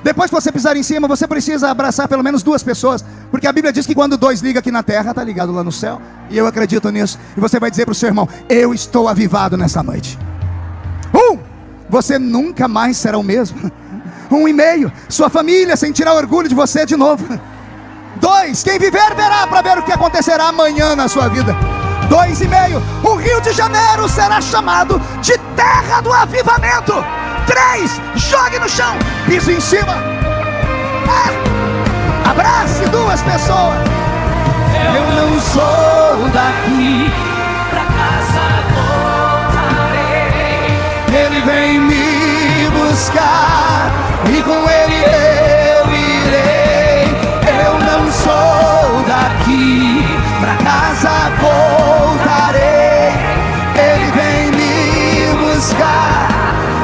Depois que você pisar em cima, você precisa abraçar pelo menos 2 pessoas, porque a Bíblia diz que quando 2 ligam aqui na terra, está ligado lá no céu. E eu acredito nisso. E você vai dizer para o seu irmão: eu estou avivado nessa noite. Você nunca mais será o mesmo. 1,5, sua família sentirá orgulho de você de novo. 2, quem viver verá para ver o que acontecerá amanhã na sua vida. 2,5, o Rio de Janeiro será chamado de terra do avivamento. 3, jogue no chão, pise em cima, abrace 2 pessoas. Eu não sou daqui, pra casa voltarei. Ele vem me buscar e com ele eu irei. Eu não sou daqui, Pra casa voltarei. Ele vem me buscar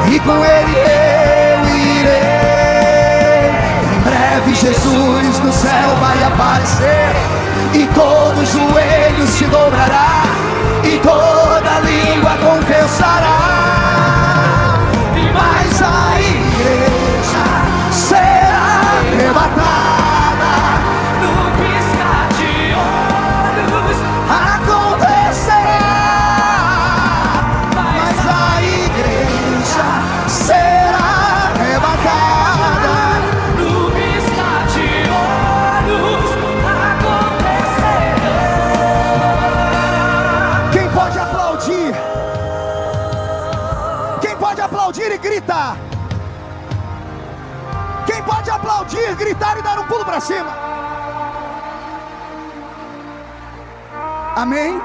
e com ele eu irei. Em breve Jesus no céu vai aparecer, e todo joelho se dobrará, e toda língua confessará. Mas a igreja será arrebatada no piscar de olhos. acontecerá. Mas a igreja será arrebatada. No piscar de olhos acontecerá. Quem pode aplaudir? Quem pode aplaudir e gritar? Quem pode aplaudir, gritar e dar um pulo para cima? Amém?